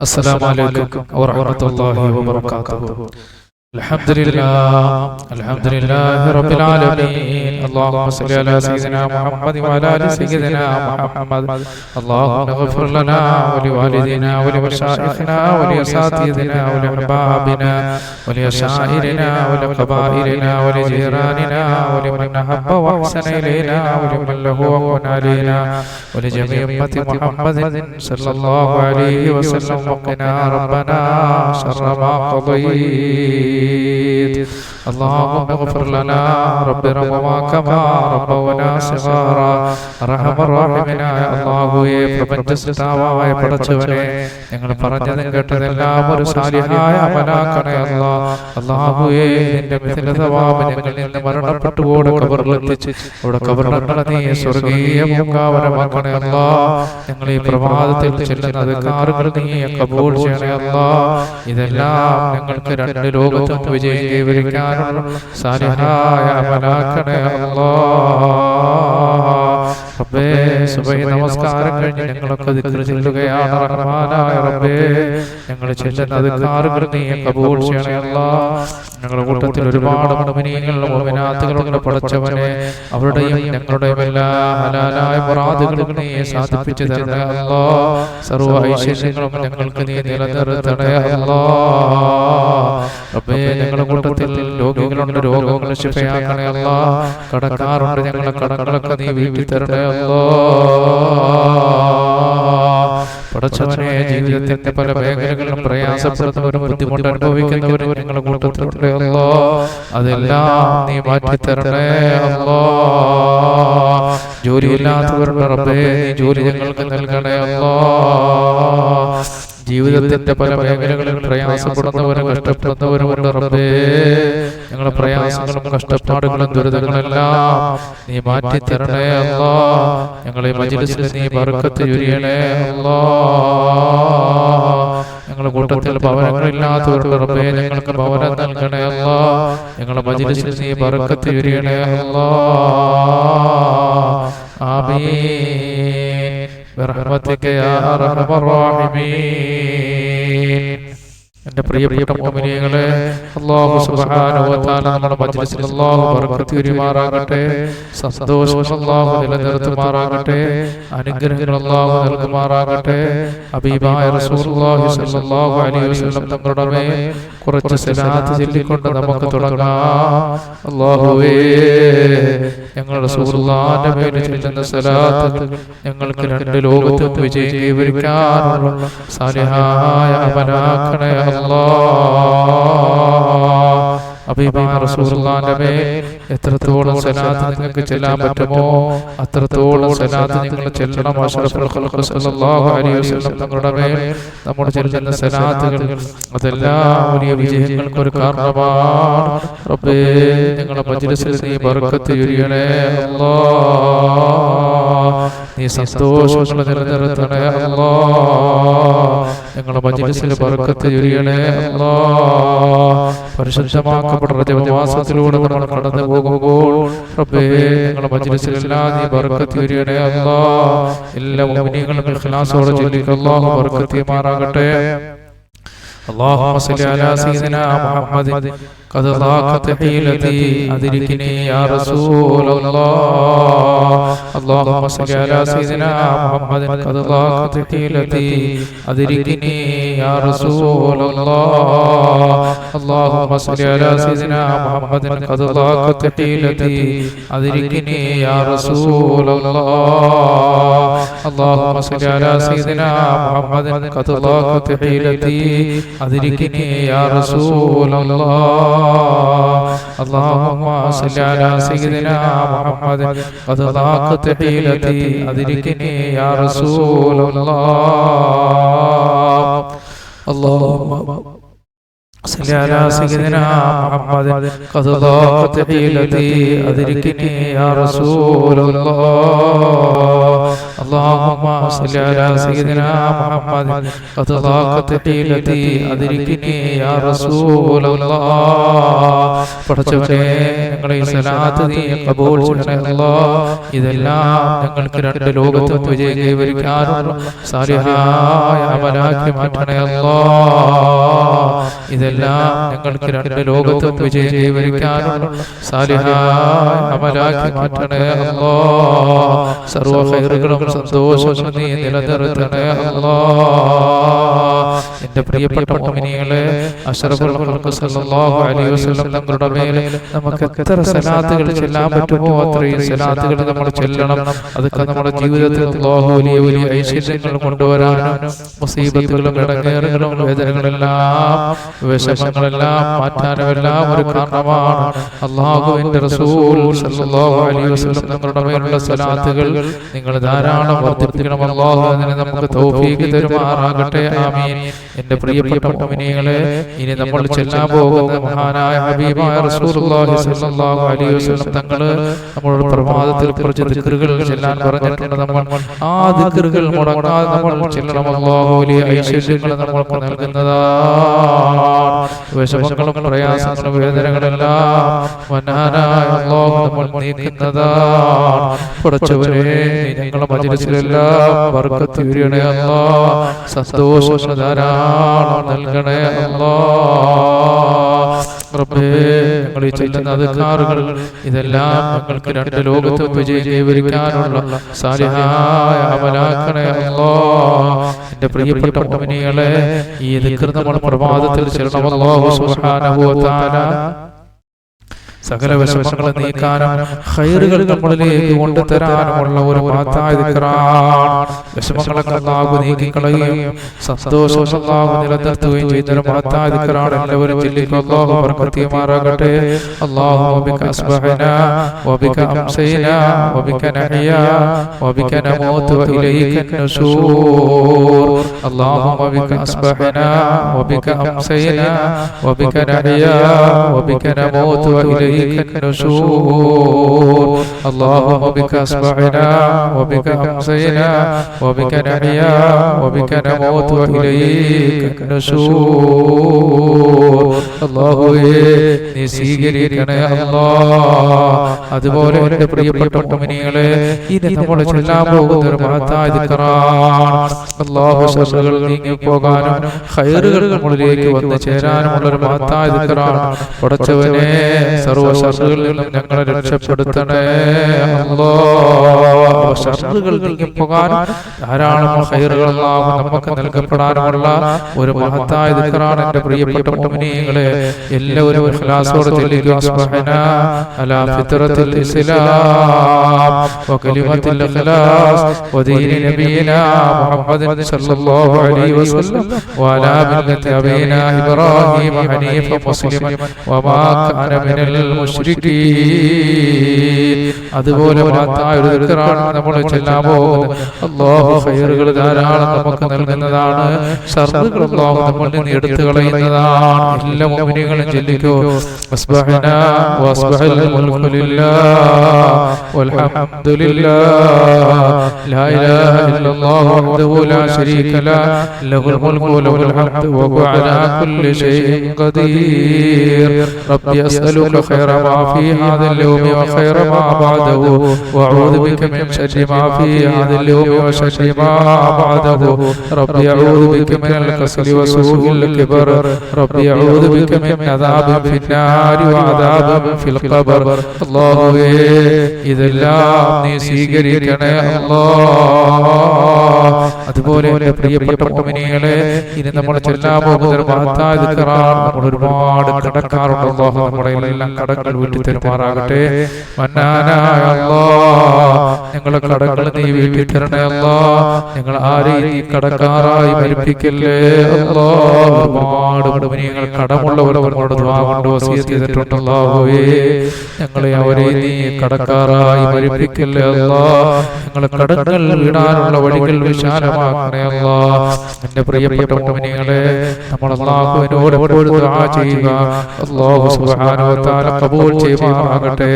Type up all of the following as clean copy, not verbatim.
السلام عليكم ورحمة الله وبركاته. الحمد لله رب العالمين. اللهم صل على سيدنا محمد وعلى آل سيدنا محمد. اللهم اغفر لنا ولوالدينا ولمشايخنا ولأساتذتنا ولأحبابنا ولأشاعرنا ولقبائلنا ولجيراننا ولمن أحب وأحسن إلينا ولمن له وقن علينا ولجميع أمة محمد صلى الله عليه وسلم. وقنا ربنا شر ما قضيت. اللهم اغفر لنا رب رحمنا كما ربنا صغارا. അർഹമ റഹീമനായ അല്ലാഹുവേ, പ്രപഞ്ചസൃഷ്ടാവായ പടച്ചവനെ, ഞങ്ങൾ പറഞ്ഞതും കേട്ടതെല്ലാം ഒരു സാലിഹായ അമലാക്കണേ അല്ലാഹ്. അല്ലാഹുവേ, നിന്റെ മിഥില സവാബ് ഞങ്ങളിൽ നിന്ന് മരണപ്പെട്ടു പോടെ ഖബറിലെത്തിച്ച് അവിടെ ഖബറിനെ നീ സ്വർഗീയ പൂങ്കാവനമാക്കണേ അല്ലാഹ്. ഞങ്ങൾ ഈ പ്രഭാതത്തിൽ ചെല്ലുന്ന അദ്കാറുകൾ നീ കബൂൽ ചെയ്യണേ അല്ലാഹ്. ഇതെല്ലാം ഞങ്ങൾക്ക് രണ്ട് ലോകത്തും വിജയം കൈവരിക്കാനുള്ള സാലിഹായ അമലാക്കണേ അല്ലാഹ്. റബ്ബേ, സുബഹി നമസ്കാരം കഴിഞ്ഞ് ഞങ്ങളൊക്കെ ദിക്ർ ചൊല്ലുകയാണ്. റഹ്മാനായ റബ്ബേ, ഞങ്ങൾ ചെല്ലുന്ന അദ്കാറുകൾ നീ കബൂൽ ചെയ്യണേ അല്ലാഹ്. ഞങ്ങളുടെ കൂട്ടത്തിൽ ഒരുപാട് മുഅ്മിനീങ്ങളും മുഅ്മിനാത്തുകളുണ്ട് പടച്ചവനെ. അവരുടെയും ഞങ്ങളുടെയും എല്ലാ ഹലാലായ മുറാദുകളും നീ സാധിപ്പിച്ചു തരണേ അല്ലാഹ്. സർവ്വ ഐശ്വര്യങ്ങളും ഞങ്ങൾക്ക് നീ നിലനിർത്തണേ അല്ലാഹ്. റബ്ബേ, ഞങ്ങളുടെ കൂട്ടത്തിൽ രോഗികളുണ്ട്, രോഗങ്ങൾ ശിഫയാക്കണേ അല്ലാഹ്. കടക്കാറുണ്ട്, ഞങ്ങളുടെ കടങ്ങളൊക്കെ നീ വീട്ടി തരണേ അല്ലാഹ്. പടച്ചവനെ, ജീവിതത്തിന്റെ പല മേഖലകളിലും പ്രയാസപ്പെടുന്നവരും ബുദ്ധിമുട്ട് അനുഭവിക്കുന്നവരും ഞങ്ങളുടെ കൂട്ടത്തിലുണ്ട് അല്ലാഹ്. അതെല്ലാം നീ മാറ്റിത്തരണേ അല്ലാഹ്. ജോലിയില്ലാത്തവരുടെ റബ്ബേ, നീ ജോലി ഞങ്ങൾക്ക് നൽകണേ അല്ലാഹ്. ജീവിതത്തിന്റെ പല മേഖലകളിൽ പ്രയാസപ്പെടുന്നവരും കഷ്ടപ്പെടുന്നവരുമുണ്ട് റബ്ബേ. ഞങ്ങളുടെ പ്രയാസങ്ങളും കഷ്ടപ്പാടുകളും ദുരിതങ്ങളെല്ലാം നീ മാറ്റിത്തരണേ അല്ലാഹ്. ഞങ്ങളെ മജ്‌ലിസിൽ നീ ബർക്കത്ത് ചൊരിയണേ അല്ലാഹ്. ഞങ്ങളുടെ കൂട്ടത്തിൽ ഭവനങ്ങളില്ലാത്തവരുടെ റബ്ബേ, ഞങ്ങൾക്ക് ഭവനം നൽകണേ അല്ലാഹ്. ഞങ്ങളുടെ മജ്‌ലിസിൽ നീ ബർക്കത്ത് ചൊരിയണേ അല്ലാഹ്. ആമീൻ ബിറഹ്മതിക യാ അർഹമർ റഹീമീൻ. എന്റെ പ്രിയപ്പെട്ട മുഅ്മിനീങ്ങളെ, അല്ലാഹു സുബ്ഹാനഹു വ തആല നമ്മുടെ മജ്‌ലിസിൽ അല്ലാഹു ബർക്കത്ത് ചൊരിയുമാറാകട്ടെ. സന്തോഷം അല്ലാഹു നിലനിർത്തുമാറാകട്ടെ. അനുഗ്രഹങ്ങൾ അല്ലാഹു നൽകുമാറാകട്ടെ. ഹബീബായ റസൂലുള്ളാഹി സ്വല്ലല്ലാഹു അലൈഹി വസല്ലം തങ്ങളുടെ മേൽ കുറച്ച് സ്വലാത്ത് ചൊല്ലിക്കൊണ്ട് നമുക്ക് തുടങ്ങാം. അല്ലാഹുവേ, ഞങ്ങളുടെ റസൂലുള്ളാഹിന്റെ മേൽ ചൊല്ലുന്ന സ്വലാത്ത് ഞങ്ങൾക്ക് രണ്ട് ലോകത്തും വിജയം കൈവരിക്കാനുള്ള സാലിഹായ അമലാക്കണേ ഹബീബായ റസൂലുള്ളാഹിന്റെ മേൽ എത്രത്തോളം സ്വലാത്ത് നിങ്ങൾക്ക് ചെല്ലാൻ പറ്റുമോ അത്രത്തോളം സ്വലാത്ത് നിങ്ങൾ ചെല്ലണം. അഷ്റഫുൽ ഖൽഖ് സല്ലല്ലാഹു അലൈഹി വസല്ലം തങ്ങളുടെ മേൽ നമ്മൾ ചെല്ലുന്ന സ്വലാത്തുകൾ അതെല്ലാം വലിയ വിജയങ്ങൾക്ക് ഒരു കാരണമാണ്. റബ്ബേ, ഞങ്ങളുടെ മജ്‌ലിസിൽ നീ ബർക്കത്ത് ചൊരിയണേ അല്ലാഹ്. നീ സന്തോഷങ്ങൾ നിലനിർത്തണേ അല്ലാഹ്. ഞങ്ങളുടെ മജ്‌ലിസിൽ ബർക്കത്ത് ചൊരിയണേ അല്ലാഹ്. പരിശുദ്ധമാക്കപ്പെട്ട റജബ് മാസത്തിലൂടെ നമ്മൾ കടന്നു പോകുമ്പോൾ റബ്ബേ, ഞങ്ങളുടെ മജ്‌ലിസിലെല്ലാം നീ ബർക്കത്ത് ചൊരിയണേ അല്ലാഹ്. എല്ലാ മുഅ്മിനീങ്ങളും ഇഖ്ലാസോടെ ചൊല്ലിക്ക് അല്ലാഹു ബർക്കത്ത് ചെയ്യുമാറാകട്ടെ. اللهم صل على سيدنا محمد قد ضاقت حيلتي أدركني يا رسول الله. اللهم صل على سيدنا محمد قد ضاقت حيلتي أدركني يا رسول الله. اللهم صل على سيدنا محمد قد ضاقت حيلتي أدركني يا رسول الله. اللهم صل على سيدنا محمد قد ضاقت حيلتي أدركني يا رسول الله. اللهم صل على سيدنا محمد قد ضاقت حيلتي أدركني يا رسول الله. اللهم صل على سيدنا محمد قد ضاقت حيلتي أدركني يا رسول الله. اللهم صل على سيدنا محمد قد ضاقت حيلتي أدركني يا رسول الله. പടച്ചവനെ, ഞങ്ങളെ ഈ സലാത്ത് നീ ഖബൂൽ ചെയ്യണേ അല്ലാഹ്. ഇതെല്ലാം ഞങ്ങൾക്ക് രണ്ട് ലോകത്തും വിജയം കൈവരിക്കാനുള്ള സാലിഹായ അമലാക്കി മാറ്റണേ അല്ലാഹ്. ഇതെല്ലാം ഞങ്ങൾക്ക് രണ്ട് ലോകത്തും വിജയം കൈവരിക്കാനുള്ള സാലിഹായ അമലാക്കി മാറ്റണേ അല്ലാഹ്. സർവ്വ ഖൈറുകളും സന്തോഷങ്ങളും നീ നിലനിർത്തണേ അല്ലാഹ്. എന്റെ പ്രിയപ്പെട്ട മുഅ്മിനീങ്ങളെ, അഷ്റഫുൽ ഖൽഖ് സല്ലല്ലാഹു അലൈഹി വസല്ലം തങ്ങളുടെ മേൽ നമുക്ക് എത്ര സലാത്തുകൾ ചൊല്ലാൻ പറ്റുമോ അത്രയും സലാത്തുകൾ നമ്മൾ ചൊല്ലണം. അതൊക്കെ നമ്മുടെ ജീവിതത്തിൽ അല്ലാഹു വലിയ വലിയ ഐശ്വര്യങ്ങൾ കൊണ്ടുവരാനും മുസീബത്തുകളും ഇടങ്ങേറുകളും വേദനകളെല്ലാം വിഷമങ്ങളെല്ലാം മാറ്റാനുമെല്ലാം ഒരു കാരണമാണ്. അല്ലാഹുവിന്റെ റസൂൽ സല്ലല്ലാഹു അലൈഹി വസല്ലം തങ്ങളുടെ മേലുള്ള സലാത്തുകൾ നിങ്ങൾ ധാരാളം വർദ്ധിപ്പിക്കണം. അല്ലാഹു അതിനെ നമുക്ക് തൗഫീഖ് തരുമാറാകട്ടെ. ആമീൻ. എന്റെ പ്രിയപ്പെട്ട മുഅ്മിനീങ്ങളെ, ഇനി നമ്മൾ ചെല്ലാൻ പോകുന്ന മഹാനായ ഹബീബായ റസൂലുള്ളാഹി സ്വല്ലല്ലാഹു അലൈഹി വസല്ലം തങ്ങൾ നമ്മളോട് പ്രഭാതത്തിൽ കുറച്ച് ദിക്റുകൾ ചെല്ലാൻ പറഞ്ഞിട്ടുണ്ട്. നമ്മൾ ആ ദിക്റുകൾ മുടങ്ങാതെ നമ്മൾ ചെല്ലണം. അല്ലാഹു വലിയ ഐശ്വര്യങ്ങൾ നമ്മൾക്ക് നൽകുന്നതാണ്. വിഷമങ്ങളും പ്രയാസങ്ങളും വേദനകളെല്ലാം മന്നാനായ അല്ലാഹു നമ്മൾ നീക്കുന്നതാണ്. പടച്ചവനെ, ഞങ്ങളുടെ മജ്‌ലിസിലെല്ലാം ബർക്കത്ത് ചൊരിയണേ അല്ലാഹ്. സന്തോഷം ധാരാളം നൽകണേ അല്ലാഹ്. റബ്ബേ, ഞങ്ങൾ ഈ ചൊല്ലുന്ന അദ്കാറുകൾ ഇതെല്ലാം ഞങ്ങൾക്ക് രണ്ട് ലോകത്തും വിജയം കൈവരിക്കാനുള്ള സാലിഹായ അമലാക്കണേ അല്ലാഹ്. എന്റെ പ്രിയപ്പെട്ട മുഅ്മിനീങ്ങളെ, ഈ ദിക്ർ നമ്മൾ പ്രഭാതത്തിൽ ചൊല്ലണം. അല്ലാഹു സുബ്ഹാനഹു വ തആല സകല വിഷമങ്ങളെ നീക്കാനും ഖൈറുകൾ നമ്മളിലേക്ക് കൊണ്ടുതരാനുമുള്ള ഒരു മഹത്തായ ദിക്റാണ്. വിഷമങ്ങളൊക്കെ അല്ലാഹു നീക്കിക്കളയുകയും സന്തോഷം അല്ലാഹു നിലനിർത്തുകയും ചെയ്യുന്ന മഹത്തായ ദിക്റാണ്. എല്ലാവരും ചൊല്ലിക്കോ. അല്ലാഹു ബർക്കത്ത് ചെയ്യുമാറാകട്ടെ. അല്ലാഹുമ്മ ബിക അസ്ബഹനാ വബിക അംസൈനാ വബിക നഹ്യാ വബിക നമൂതു വഇലൈക നുശൂർ. അല്ലാഹുമ്മ ബിക അസ്ബഹനാ വബിക അംസൈനാ വബിക നഹ്യാ വബിക നമൂതു വഇലൈക النشور. اللهم بك أصبحنا وبك أمسينا وبك نحيا وبك نموت وإليك النشور. അല്ലാഹുവേ, നീ സ്വീകരിക്കണേ അല്ലാഹ്. അതുപോലെ എന്റെ പ്രിയപ്പെട്ട മുഅ്മിനീങ്ങളെ, ഇനി നമ്മൾ ചൊല്ലാൻ പോകുന്ന ഒരു മഹത്തായ ദിക്റാണ്. അല്ലാഹു ശർറുകൾ നീങ്ങിപ്പോകാനും ഖൈറുകൾ നമ്മളിലേക്ക് വന്നു ചേരാനുമുള്ള ഒരു മഹത്തായ ദിക്റാണ്. പടച്ചവനെ, സർവ്വ ശർറുകളിൽ നിന്നും ഞങ്ങളെ രക്ഷപ്പെടുത്തണേ അല്ലാഹ്. ശർറുകൾ നീങ്ങിപ്പോകാനും ധാരാളം ഖൈറുകൾ അല്ലാഹു നമുക്ക് നൽകപ്പെടാനുമുള്ള ഒരു മഹത്തായ ദിക്റാണ്. എന്റെ പ്രിയപ്പെട്ട മുഅ്മിനീങ്ങളെ, എല്ലാവരും ഇഖ്ലാസോടെ ചൊല്ലുക. അസ്ബഹനാ അലാ ഫിത്രത്തിൽ ഇസ്ലാം വകലിമത്തിൽ ഇഖ്ലാസ് വദീനി നബിയിനാ മുഹമ്മദ് സല്ലല്ലാഹു അലൈഹി വസല്ലം വഅലാ മില്ലത്തി അബീനാ ഇബ്രാഹീം ഹനീഫൻ മുസ്ലിമൻ വമാ കാന മിനൽ മുശ്രികീൻ. അതുപോലെ മഹത്തായ ഒരു ദിക്റാണ് നമ്മൾ ചൊല്ലാൻ പോകുന്നത്. അല്ലാഹു ഖൈറുകൾ ധാരാളം നമുക്ക് നൽകുന്നതാണ്. ശർറുകൾ അല്ലാഹു നമ്മളിൽ നിന്ന് എടുത്തു കളയുന്നതാണ്. എല്ലാ മുഅ്മിനീങ്ങളും ചൊല്ലിക്കോ. അസ്ബഹനാ വഅസ്ബഹൽ മുൽകു ലില്ലാഹ് വൽഹംദുലില്ലാഹ് ലാ ഇലാഹ ഇല്ലല്ലാഹു വഹ്ദഹു ലാ ശരീക ലഹു ലഹുൽ മുൽകു വലഹുൽ ഹംദു വഹുവ അലാ കുല്ലി ഷൈഇൻ ഖദീർ. റബ്ബി അസ്അലുക ഖൈറ മാ ഫീ ഹാദൽ യൗമി വഖൈറ മാ ബഅദഹു വഅഊദു ബിക മിൻ ശർരി മാ ഫീ ഹാദൽ യൗമി വശർരി മാ ബഅദഹു. റബ്ബി അഊദു ബിക മിനൽ കസലി വസൂഇൽ കിബർ. റബ്ബി അഊദു ബിക മിൻ അദാബിൻ ഫിന്നാരി വഅദാബിൻ ഫിൽ ഖബർ. അല്ലാഹുവേ, ഇതെല്ലാം നീ സ്വീകരിക്കണേ അല്ലാഹ്. അതുപോലെ എന്റെ പ്രിയപ്പെട്ട മുഅ്മിനീങ്ങളെ, ഇനി നമ്മൾ ചൊല്ലാൻ പോകുന്ന ഒരു മഹത്തായ ദിക്റാണ്. നമ്മൾ ഒരുപാട് കടക്കാറുണ്ട്. അല്ലാഹു നമ്മുടെ എല്ലാം കടങ്ങൾ വീട്ടി തരുമാറാകട്ടെ. മന്നാനായ അല്ലാഹ്, ഞങ്ങളുടെ കടങ്ങൾ നീ വീട്ടി തരണേ അല്ലാഹ്. ഞങ്ങൾ ആരെയും നീ കടക്കാരായി മരിപ്പിക്കല്ലേ അല്ലാഹ്. ഒരുപാട് മുഅ്മിനീങ്ങൾ കടമുള്ളവർ അവരോട് ദുആ കൊണ്ട് വസിയത്ത് ചെയ്തിട്ടുണ്ട്. അല്ലാഹുവേ, ഞങ്ങളെ അവരെ നീ കടക്കാരായി മരിപ്പിക്കല്ലേ അല്ലാഹ്. ഞങ്ങളെ കടങ്ങൾ വീടാനുള്ള വഴികൾ വിശാലമാക്കണേ അല്ലാഹ്. എന്റെ പ്രിയപ്പെട്ട മുഅ്മിനീങ്ങളെ, നമ്മൾ അല്ലാഹുവിനോട് എപ്പോഴും ദുആ ചെയ്യുക. അല്ലാഹു സുബ്ഹാനഹു വ തആല ഖബൂൽ ചെയ്യുമാറാകട്ടെ.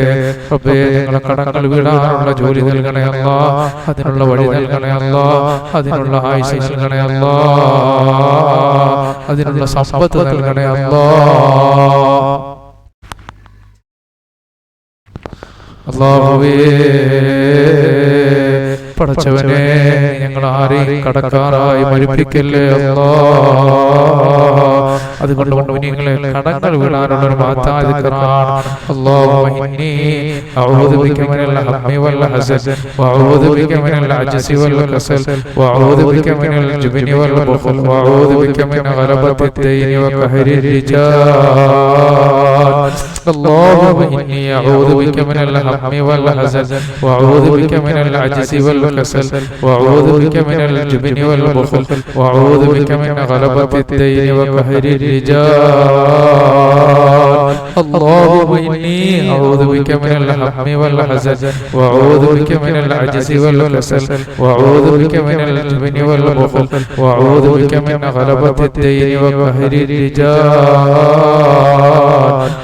റബ്ബേ, ഞങ്ങളെ കടങ്ങൾ വീടാനുള്ള ജോലി നൽകണേ അല്ലാഹ്. അതിനുള്ള വഴി നൽകണേ അല്ലാഹ്. അതിനുള്ള ആയുസ്സ് നൽകണേ അല്ലാഹ്. അതിനുള്ള സമ്പത്ത് നൽകണേ അല്ലാഹ്. അല്ലാഹുവേ പടച്ചവനെ ഞങ്ങൾ ആരെയും കടക്കാറായി മരിപ്പിക്കല്ലേ അതുകൊണ്ട് മുഅ്മിനീങ്ങളെ കടങ്ങൾ വീടാനുള്ള ഒരു മഹത്തായ ദിക്റാണ് അല്ലാഹുമ്മ ഇന്നി അഊദു ബിക മിനൽ ഹമ്മി വൽ ഹസൻ വഅഊദു ബിക മിനൽ അജ്സി വൽ കസൽ വഅഊദു ബിക മിനൽ ജുബ്നി വൽ ബഖൽ വഅഊദു ബിക മിൻ ഗലബത്തി الدين وقهر الرجال اللهم إني أعوذ بك من الهم والحزن وأعوذ بك من العجز والكسل وأعوذ بك من الجبن والبخل وأعوذ بك من غلبة الدين وقهر الرجال اللهم إني أعوذ بك من الهم والحزن وأعوذ بك من العجز والكسل وأعوذ بك من الجبن والبخل وأعوذ بك من غلبة الدين وقهر الرجال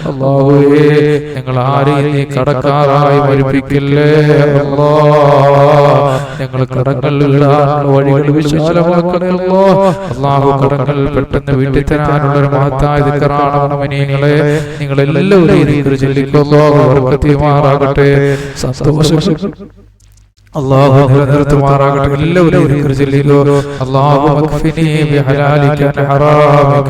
അല്ലാഹുവേ ഞങ്ങൾ ആരെയും നീ കടക്കാറായി മരിപ്പിക്കല്ലേ ഞങ്ങൾ കടങ്ങൾ വീടാനുള്ള വഴികൾ വിശാലമാക്കണേ അല്ലാഹു കടങ്ങൾ പെട്ടെന്ന് വീട്ടിൽ തരാനുള്ള ഒരു മഹത്തായ ദിക്റാണ് മുഅ്മിനീങ്ങളെ നിങ്ങൾ എല്ലാവരും ദിക്ർ ചൊല്ലിക്കോ അല്ലാഹു ബർക്കത്തുമാറാകട്ടെ സന്തോഷം അല്ലാഹു നിലനിർത്തുമാറാകട്ടെ എല്ലാവരും ദിക്ർ ചൊല്ലിക്കോ അല്ലാഹുമ്മ ക്ഫിനി ബിഹലാലിക അൻ ഹറാമിക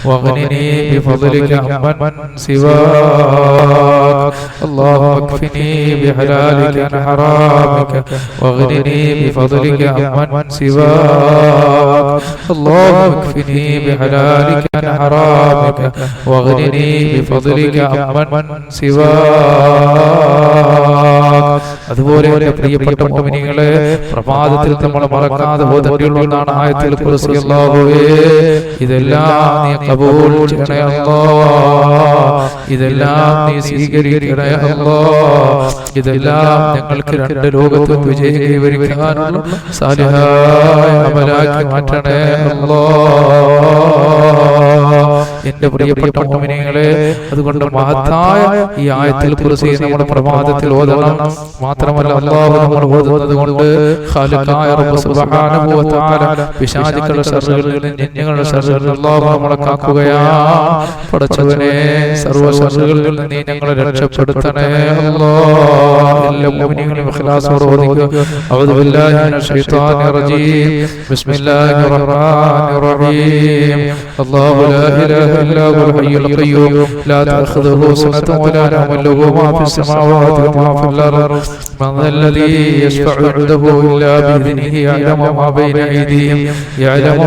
വഗ്നിനി ബിഫദ്ലിക അമ്മൻ സിവാക അല്ലാഹുമ്മ ക്ഫിനി ബിഹലാലിക അൻ ഹറാമിക വഗ്നിനി ബിഫദ്ലിക അമ്മൻ സിവാക അല്ലാഹുമ്മ ക്ഫിനി ബിഹലാലിക അൻ ഹറാമിക വഗ്നിനി ബിഫദ്ലിക അമ്മൻ സിവാക അതുപോലെ പ്രിയപ്പെട്ട മുഅ്മിനീങ്ങളെ പ്രഭാതത്തിൽ നമ്മൾ മറക്കാതെ ഓതേണ്ട ഒന്നാണ് ആയത്തുൽ കുർസി അല്ലാഹുവേ ഇതെല്ലാം നീ ഖബൂൽ ചെയ്യണേ അല്ലാഹ് ഇതെല്ലാം നീ സ്വീകരിക്കണേ അല്ലാഹ് ഇതെല്ലാം ഞങ്ങൾക്ക് രണ്ട് ലോകത്തും വിജയം കൈവരിക്കാനുള്ള സാലിഹായ അമലാക്കി മാറ്റണേ അല്ലാഹ് എന്റെ പ്രിയപ്പെട്ട മുഅ്മിനീങ്ങളെ അതുകൊണ്ട് മഹത്തായ ഈ ആയത്തുൽ കുർസി നമ്മുടെ പ്രഭാതത്തിൽ ഓതണം മാത്രമല്ല അല്ലാഹു നമ്മൾ ഓതുന്നത് കൊണ്ട് ഖാലിഖായ റബ്ബ് സുബ്ഹാനഹു വ തആല പിശാചുക്കളുടെ ശർറുകളിൽ നിന്ന് ജിന്നുകളുടെ ശർറുകളിൽ അല്ലാഹു നമ്മളെ കാക്കുകയാണ് പടച്ചവനെ സർവ്വ ശർറുകളിൽ നിന്ന് നീ ഞങ്ങളെ രക്ഷപ്പെടുത്തണേ അല്ലാഹ് എല്ലാ മുഅ്മിനീങ്ങളും ഇഖ്ലാസോടെ ഓതുക അഊദു ബില്ലാഹി മിനശ് ശൈത്വാനിർ റജീം ബിസ്മില്ലാഹിർ റഹ്മാനിർ റഹീം അല്ലാഹു ലാ ഇലാഹ ഇല്ലാ ഹുവൽ ഹയ്യുൽ ഖയ്യൂം ലാ തഅഖുദുഹു സിനത്തുൻ വലാ നൗമുൻ ലഹു മാ ഫിസ് സമാവാതി വമാ ഫിൽ അർദ് من الذي يشفع عنده إلا بإذنه يعلم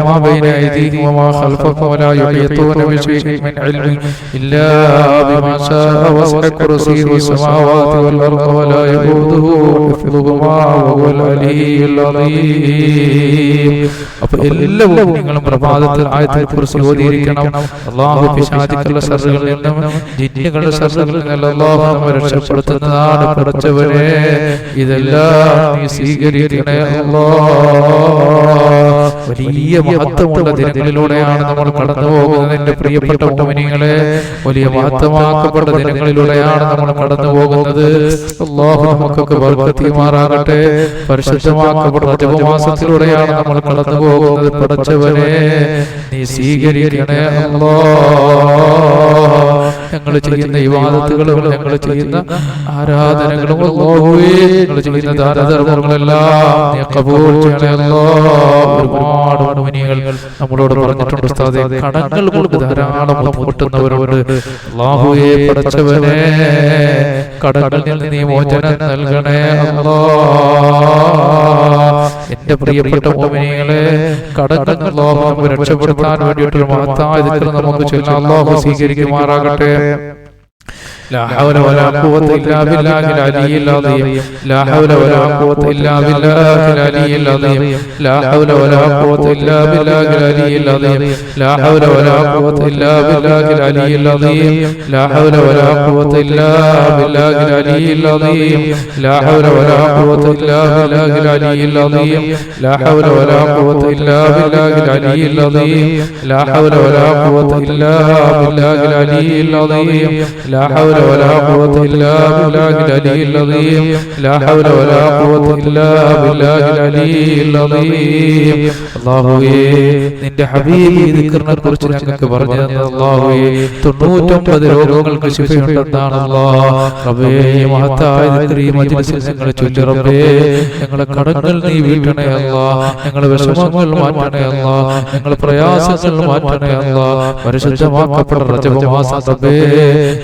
ما بين أيديهم وما خلفهم ولا يحيطون بشيء من علمه إلا بما شاء وسع كرسيه السماوات والأرض ولا يؤوده حفظهما وهو العلي العظيم അപ്പോൾ എല്ലാ മുഅ്മിനീങ്ങളും പ്രഭാതത്തിൽ ആയത്തുൽ കുർസി ഓതിയിരിക്കണം അല്ലാഹു പിശാചുക്കളുടെ ശർറുകളിൽ നിന്നും ജിന്നുകളുടെ ശർറുകളിൽ നിന്നും അല്ലാഹു നമ്മെ രക്ഷപ്പെടുത്തുന്നതാണ് പടച്ചവനെ ഇതെല്ലാം നീ സ്വീകരിക്കണേ അല്ലാഹ് വലിയ മഹത്വമുള്ള ദിനങ്ങളിലൂടെയാണ് നമ്മൾ കടന്നു പോകുന്നത് എന്റെ പ്രിയപ്പെട്ട മുഅ്മിനീങ്ങളെ വലിയ മഹത്വമാക്കപ്പെട്ട ദിനങ്ങളിലൂടെയാണ് നമ്മൾ കടന്നു പോകുന്നത് അല്ലാഹു നമുക്കൊക്കെ ബർക്കത്ത് ചെയ്യുമാറാകട്ടെ പരിശുദ്ധമാക്കപ്പെട്ട റജബ് മാസത്തിലൂടെയാണ് നമ്മൾ കടന്നു പോകുന്നത് പടച്ചവനെ നീ സ്വീകരിക്കണേ അല്ലാഹ് ഞങ്ങൾ ചെയ്യുന്ന ഇബാദത്തുകളും ഞങ്ങൾ ചെയ്യുന്ന ആരാധനകളും അല്ലാഹുവേ ഞങ്ങൾ ചെയ്യുന്ന ദാനധർമ്മങ്ങളെല്ലാം നീ ഖബൂൽ ചെയ്യണേ അല്ലാഹ് ഒരുപാട് മുഅ്മിനീങ്ങൾ നമ്മളോട് പറഞ്ഞിട്ടുണ്ട് ഉസ്താദേ കടങ്ങൾ കൊണ്ട് ധാരാളം ബുദ്ധിമുട്ടുന്നവരുണ്ട് അല്ലാഹുവേ പടച്ചവനെ കടങ്ങളിൽ നിന്ന് നീ മോചനം നൽകണേ അല്ലാഹ് എന്റെ പ്രിയപ്പെട്ട മുഅ്മിനീങ്ങളെ കടങ്ങൾ അല്ലാഹു നമ്മെ രക്ഷപ്പെടുത്താൻ വേണ്ടിയിട്ട് മഹത്തായ ദിക്ർ നമുക്ക് ചൊല്ലാൻ അല്ലാഹു സ്വീകരിക്കുമാറാകട്ടെ لا حول ولا قوة إلا بالله العلي العظيم لا حول ولا قوة إلا بالله العلي العظيم لا حول ولا قوة إلا بالله العلي العظيم لا حول ولا قوة إلا بالله العلي العظيم لا حول ولا قوة إلا بالله العلي العظيم لا حول ولا قوة إلا بالله العلي العظيم لا حول ولا قوة إلا بالله العلي العظيم لا حول ولا قوة إلا بالله العلي العظيم لا حول ولا قوة إلا بالله العلي العظيم لا حول ولا قوة إلا بالله العلي العظيم അല്ലാഹുവേ നിന്റെ ഹബീബ് ദിക്റിനെ കുറിച്ച് ഞങ്ങൾക്ക് പറഞ്ഞു തന്ന അല്ലാഹുവേ 99 രോഗങ്ങൾക്ക് ശിഫയുണ്ടെന്നാണ് അല്ലാഹ് റബ്ബേ മഹത്തായ ദിക്റി മജ്ലിസിൽ ഞങ്ങൾ ചൊല്ലി റബ്ബേ ഞങ്ങളുടെ കടങ്ങൾ നീ വീട്ടണേ അല്ലാഹ് ഞങ്ങളുടെ വിഷമങ്ങൾ മാറ്റണേ അല്ലാഹ് ഞങ്ങളുടെ പ്രയാസങ്ങൾ മാറ്റണേ അല്ലാഹ് പരിശുദ്ധമാക്കപ്പെട്ട റജബ് മാസം റബ്ബേ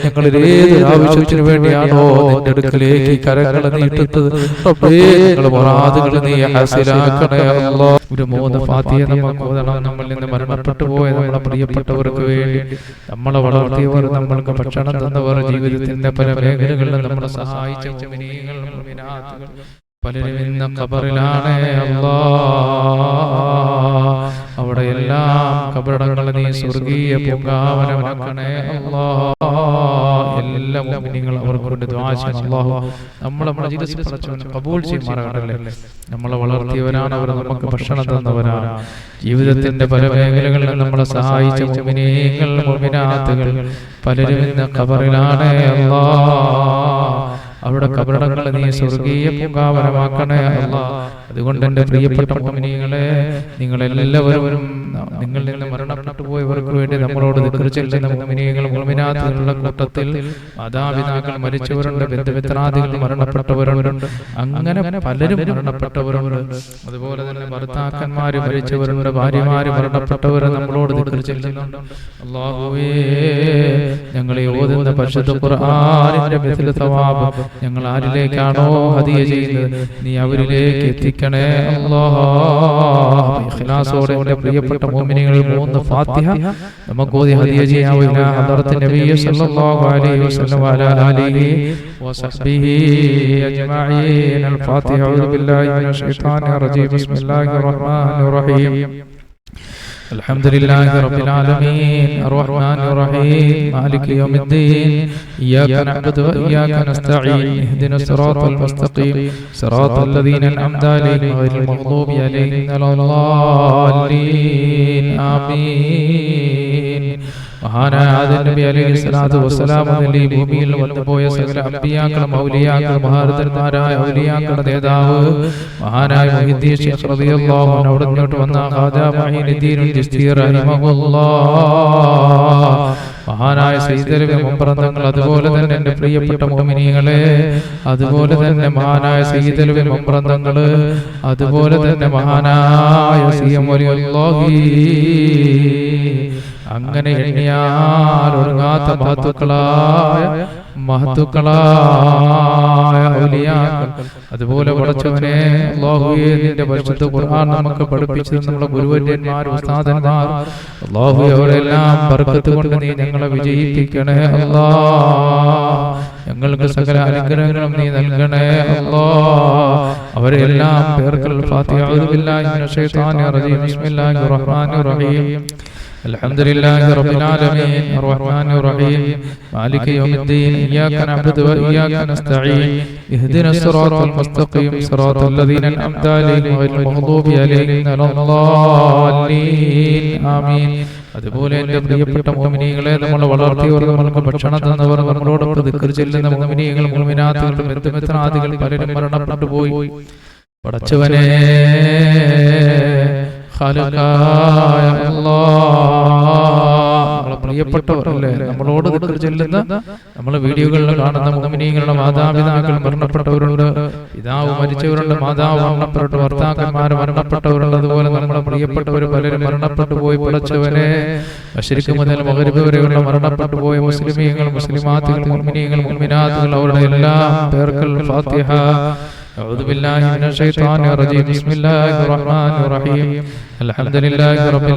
ഞങ്ങളുടെ ഏത് ആവശ്യത്തിനു വേണ്ടിയാണോ നിന്റെ അടുക്കലേക്ക് കരങ്ങൾ നീട്ടുന്നത് റബ്ബേ ഞങ്ങളുടെ മുറാദുകൾ നീ ഹാസിലാക്കണേ അല്ലാഹ് ഒരു 3 ഫാത്തിഹ നമുക്ക് ഓതണം നമ്മളിൽ നിന്ന് മരണപ്പെട്ടു പോയ നമ്മുടെ പ്രിയപ്പെട്ടവർക്ക് വേണ്ടി നമ്മളെ വളർത്തിയവർ നമ്മൾക്ക് ഭക്ഷണം തന്നവർ ജീവിതത്തിന്റെ പല മേഖലകളിലും നമ്മളെ സഹായിച്ച മുഅ്മിനീങ്ങൾ മുഅ്മിനാത്തുകൾ പലരും ഇന്ന് ഖബറിലാണ് അല്ലാഹ് അവിടെ എല്ലാം ഖബറടങ്ങൾ നീ സ്വർഗീയ പൂങ്കാവനമാക്കണേ അല്ലാഹ് എല്ലാ മുഅ്മിനീങ്ങൾ അവർക്ക് വേണ്ടി ദുആ ചെയ്യണം അല്ലാഹു നമ്മളെ മജ്ലിസിൽ പടച്ചവനെ ഖബൂൽ ചെയ്യുമാറാകട്ടെ നമ്മളെ വളർത്തിയവരാണ് അവർ നമുക്ക് ഭക്ഷണം തന്നവരാണ് ജീവിതത്തിന്റെ പല മേഖലകളിലും നമ്മളെ സഹായിച്ച മുഅ്മിനീങ്ങൾ മുഅ്മിനാത്തുകൾ പലരും ഇന്ന് ഖബറിലാണ് അല്ലാഹ് അവിടെ ഖബറടങ്ങൾ നീ സ്വർഗീയ പൂങ്കാവനമാക്കണേ അല്ലാഹ് അതുകൊണ്ട് എൻ്റെ പ്രിയപ്പെട്ട മുഅ്മിനീങ്ങളെ നിങ്ങളെല്ലാവരും നിങ്ങളിൽ നിന്ന് മരണപ്പെട്ടു പോയവർക്ക് വേണ്ടി നമ്മളോട് ദിക്ർ ചൊല്ലുന്ന മുഅ്മിനീങ്ങൾ മുഅ്മിനാത്തുകളുടെ കൂട്ടത്തിൽ മാതാപിതാക്കൾ മരിച്ചവരുണ്ട് ബന്ധുമിത്രാദികൾ മരണപ്പെട്ടവരുണ്ട് അങ്ങനെ പലരും മരണപ്പെട്ടവരുണ്ട് അതുപോലെ തന്നെ ഭർത്താക്കന്മാര് മരിച്ചവരുണ്ട് ഭാര്യമാര് മരണപ്പെട്ടവർ നമ്മളോട് ദിക്ർ ചൊല്ലുന്നുണ്ട് അല്ലാഹുവേ ഞങ്ങളെ ഓതുന്ന പരിശുദ്ധ ഖുർആനിന്റെ മിഥ്ല സവാബ് ഞങ്ങൾ ആരിലേക്കാണോ ഹദിയ ചെയ്യുന്നത് നീ അവരിലേക്ക് എത്തിക്കണേ അല്ലാഹ് ഇഖ്ലാസോടെ എൻ്റെ പ്രിയപ്പെട്ട മുഅ്മിനീങ്ങൾ 3 ഫാത്തിഹ നമുക്ക് ഓതി ഹദിയ ചെയ്യാവുന്ന ഹദറത്ത് നബി സല്ലല്ലാഹു അലൈഹി വസല്ലം വഅലാ ആലിഹി വസഹ്ബിഹി അജ്മഈൻ അൽ ഫാത്തിഹ അഊദു ബില്ലാഹി മിനശ് ശൈത്താനിർ റജീം ബിസ്മില്ലാഹിർ റഹ്മാനിർ റഹീം الحمد لله رب العالمين الرحمن الرحيم مالك يوم الدين إياك نعبد وإياك نستعين اهدنا الصراط المستقيم صراط الذين أنعمت عليهم غير المغضوب عليهم ولا الضالين آمين മഹാനായ നബി അലൈഹി സ്വലാത്തു വസ്സലാം ഈ ഭൂമിയിൽ വന്നുപോയ സകല അമ്പിയാക്കളും ഔലിയാക്കളും മഹാരഥന്മാരായ ഔലിയാക്കളുടെ നേതാവ് മഹാനായ മുഹീദ്ദീൻ ശൈഖ് റളിയല്ലാഹു അൻഹു അവിടുന്ന് വന്ന ഖാജാ മുഈനുദ്ദീൻ ചിശ്തി റഹിമഹുല്ലാഹ് മഹാനായ സയ്യിദുൽ മുംബറന്തങ്ങൾ അതുപോലെ തന്നെ എൻ്റെ പ്രിയപ്പെട്ട മുഅ്മിനീങ്ങളെ അതുപോലെ തന്നെ മഹാനായ സയ്യിദുൽ മുംബറന്തങ്ങൾ അതുപോലെ തന്നെ മഹാനായ സിയം വലിയുല്ലാഹി അങ്ങനെ എണ്ണിയാൽ ഒടുങ്ങാത്ത മഹത്തുക്കളായ ഔലിയാക്കൾ അതുപോലെ പടച്ചവനെ അല്ലാഹുവേ നിന്റെ പരിശുദ്ധ ഖുർആൻ നമുക്ക് പഠിപ്പിച്ചു നമ്മുടെ ഗുരുവര്യന്മാർ ഉസ്താദന്മാർ അല്ലാഹുവേ അവരെല്ലാം ബർക്കത്ത് കൊണ്ട് നീ ഞങ്ങളെ വിജയിപ്പിക്കണേ അല്ലാഹ് ഞങ്ങൾക്ക് സകല അനുഗ്രഹങ്ങളും നീ നൽകണേ അല്ലാഹ് അവരെല്ലാം പേർക്കൽ ഫാത്തിഹ അഊദു ബില്ലാഹി മിനശ് ശൈത്താനിർ റജീം ബിസ്മില്ലാഹിർ റഹ്മാനിർ റഹീം الحمد لله رب العالمين الرحمن الرحيم مالك يوم الدين إياك نعبد وإياك نستعين اهدنا الصراط المستقيم صراط الذين أنعمت عليهم غير المغضوب عليهم ولا الضالين آمين അതുപോലെ എൻ്റെ പ്രിയപ്പെട്ട മുഅ്മിനീങ്ങളെ നമ്മൾ വളർത്തിയവർ നമ്മൾക്ക് ഭക്ഷണം തന്നവർ നമ്മളോടൊപ്പം ദിക്ർ ചൊല്ലുന്ന മുഅ്മിനീങ്ങൾ മുഅ്മിനാത്തുകൾ ബന്ധുമിത്രാദികൾ പലരും മരണപ്പെട്ടു പോയി പടച്ചവനെ ഖാലിഖായ അല്ലാഹ് പ്രിയപ്പെട്ടവരല്ലേ നമ്മളോട് ദിക്ർ ചൊല്ലുന്ന നമ്മളെ വീഡിയോകളിൽ കാണുന്ന മുഅ്മിനീങ്ങളുടെ മാതാപിതാക്കൾ മരണപ്പെട്ടവരുണ്ട് പിതാവ് മരിച്ചവരുണ്ട് മാതാവ് മരണപ്പെട്ടു ഭർത്താക്കന്മാർ മരണപ്പെട്ടവരുണ്ട് അതുപോലെ നമ്മളെ പ്രിയപ്പെട്ടവർ പലരും മരണപ്പെട്ടു പോയി പടച്ചവനെ മശ്രിഖ് മുതൽ മഗ്രിബ് വരെയുള്ള മരണപ്പെട്ടു പോയ മുസ്ലിമീങ്ങൾ മുസ്ലിമാത്തുകൾ മുഅ്മിനീങ്ങൾ മുഅ്മിനാത്തുകൾ അവരുടെ എല്ലാം പേർക്കൽ ഫാത്തിഹ أعوذ بالله من الشيطان الرجيم بسم الله الرحمن الرحيم الحمد لله رب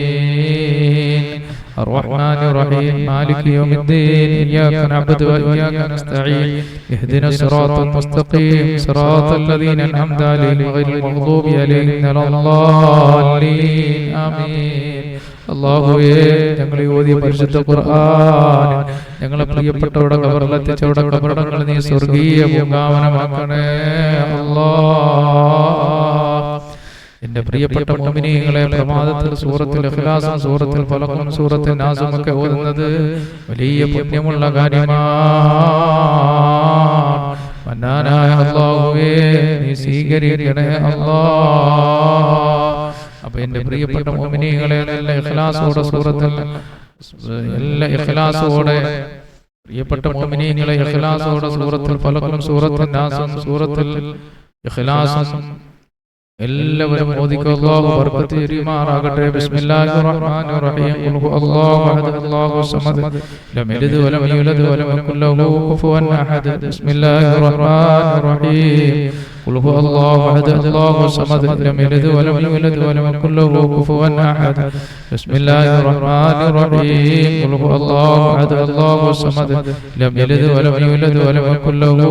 العالمين الرحمن الرحيم مالك يوم الدين إياك نعبد وإياك نستعين اهدنا الصراط المستقيم صراط الذين أنعمت عليهم غير المغضوب عليهم ولا الضالين آمين അല്ലാഹുവേ ഞങ്ങളെ ഓതിയ പരിശുദ്ധ ഖുർആൻ ഞങ്ങളെ പ്രിയപ്പെട്ടവരുടെ ഖബറിലെത്തിച്ചവരുടെ ഖബറടങ്ങൾ നീ സ്വർഗീയ പൂങ്കാവനമാക്കണേ അല്ലാഹ് എന്റെ പ്രിയപ്പെട്ട മുഅ്മിനീങ്ങളെ, പ്രമാദത്തിൽ സൂറത്തുൽ ഇഖ്ലാസും സൂറത്തുൽ ഫലഖും സൂറത്തുൽ നാസും ഒക്കെ ഓതുന്നത് വലിയ പുണ്യമുള്ള കാര്യമാണ്. മന്നാനായ അല്ലാഹുവേ, നീ സ്വീകരിക്കണേ അല്ലാഹ്. അപ്പൊ എന്റെ പ്രിയപ്പെട്ട മുഅ്മിനീങ്ങളെ, എല്ലാ ഇഖ്ലാസോടെ പ്രിയപ്പെട്ട മുഅ്മിനീങ്ങളെ, ഇഖ്ലാസോടെ സൂറത്തുൽ ഫലഖും സൂറത്തുൽ നാസും സൂറത്തുൽ ഇഖ്ലാസും എല്ലാവരും ഓദിക്കുക. അല്ലാഹു ബർക്കത്ത് ചെയ്യുമാറാകട്ടെ. ബിസ്മില്ലാഹിർ റഹ്മാനിർ റഹീം. ഖുൽ ഹുവല്ലാഹു അഹദ് അല്ലാഹു സമദ് ലം യലിദ് വലം യൂലദ് വലം യകുൽ ലഹു കുഫുവൻ അഹദ്. ബിസ്മില്ലാഹിർ റഹ്മാനിർ റഹീം. ഖുൽ ഹുവല്ലാഹു അഹദ് അല്ലാഹു സമദ് ലം യലിദ് വലം യൂലദ് വലം യകുൽ ലഹു കുഫുവൻ അഹദ്. ബിസ്മില്ലാഹിർ റഹ്മാനിർ റഹീം. ഖുൽ ഹുവല്ലാഹു അഹദ് അല്ലാഹു സമദ് ലം യലിദ് വലം യൂലദ് വലം യകുൽ ലഹു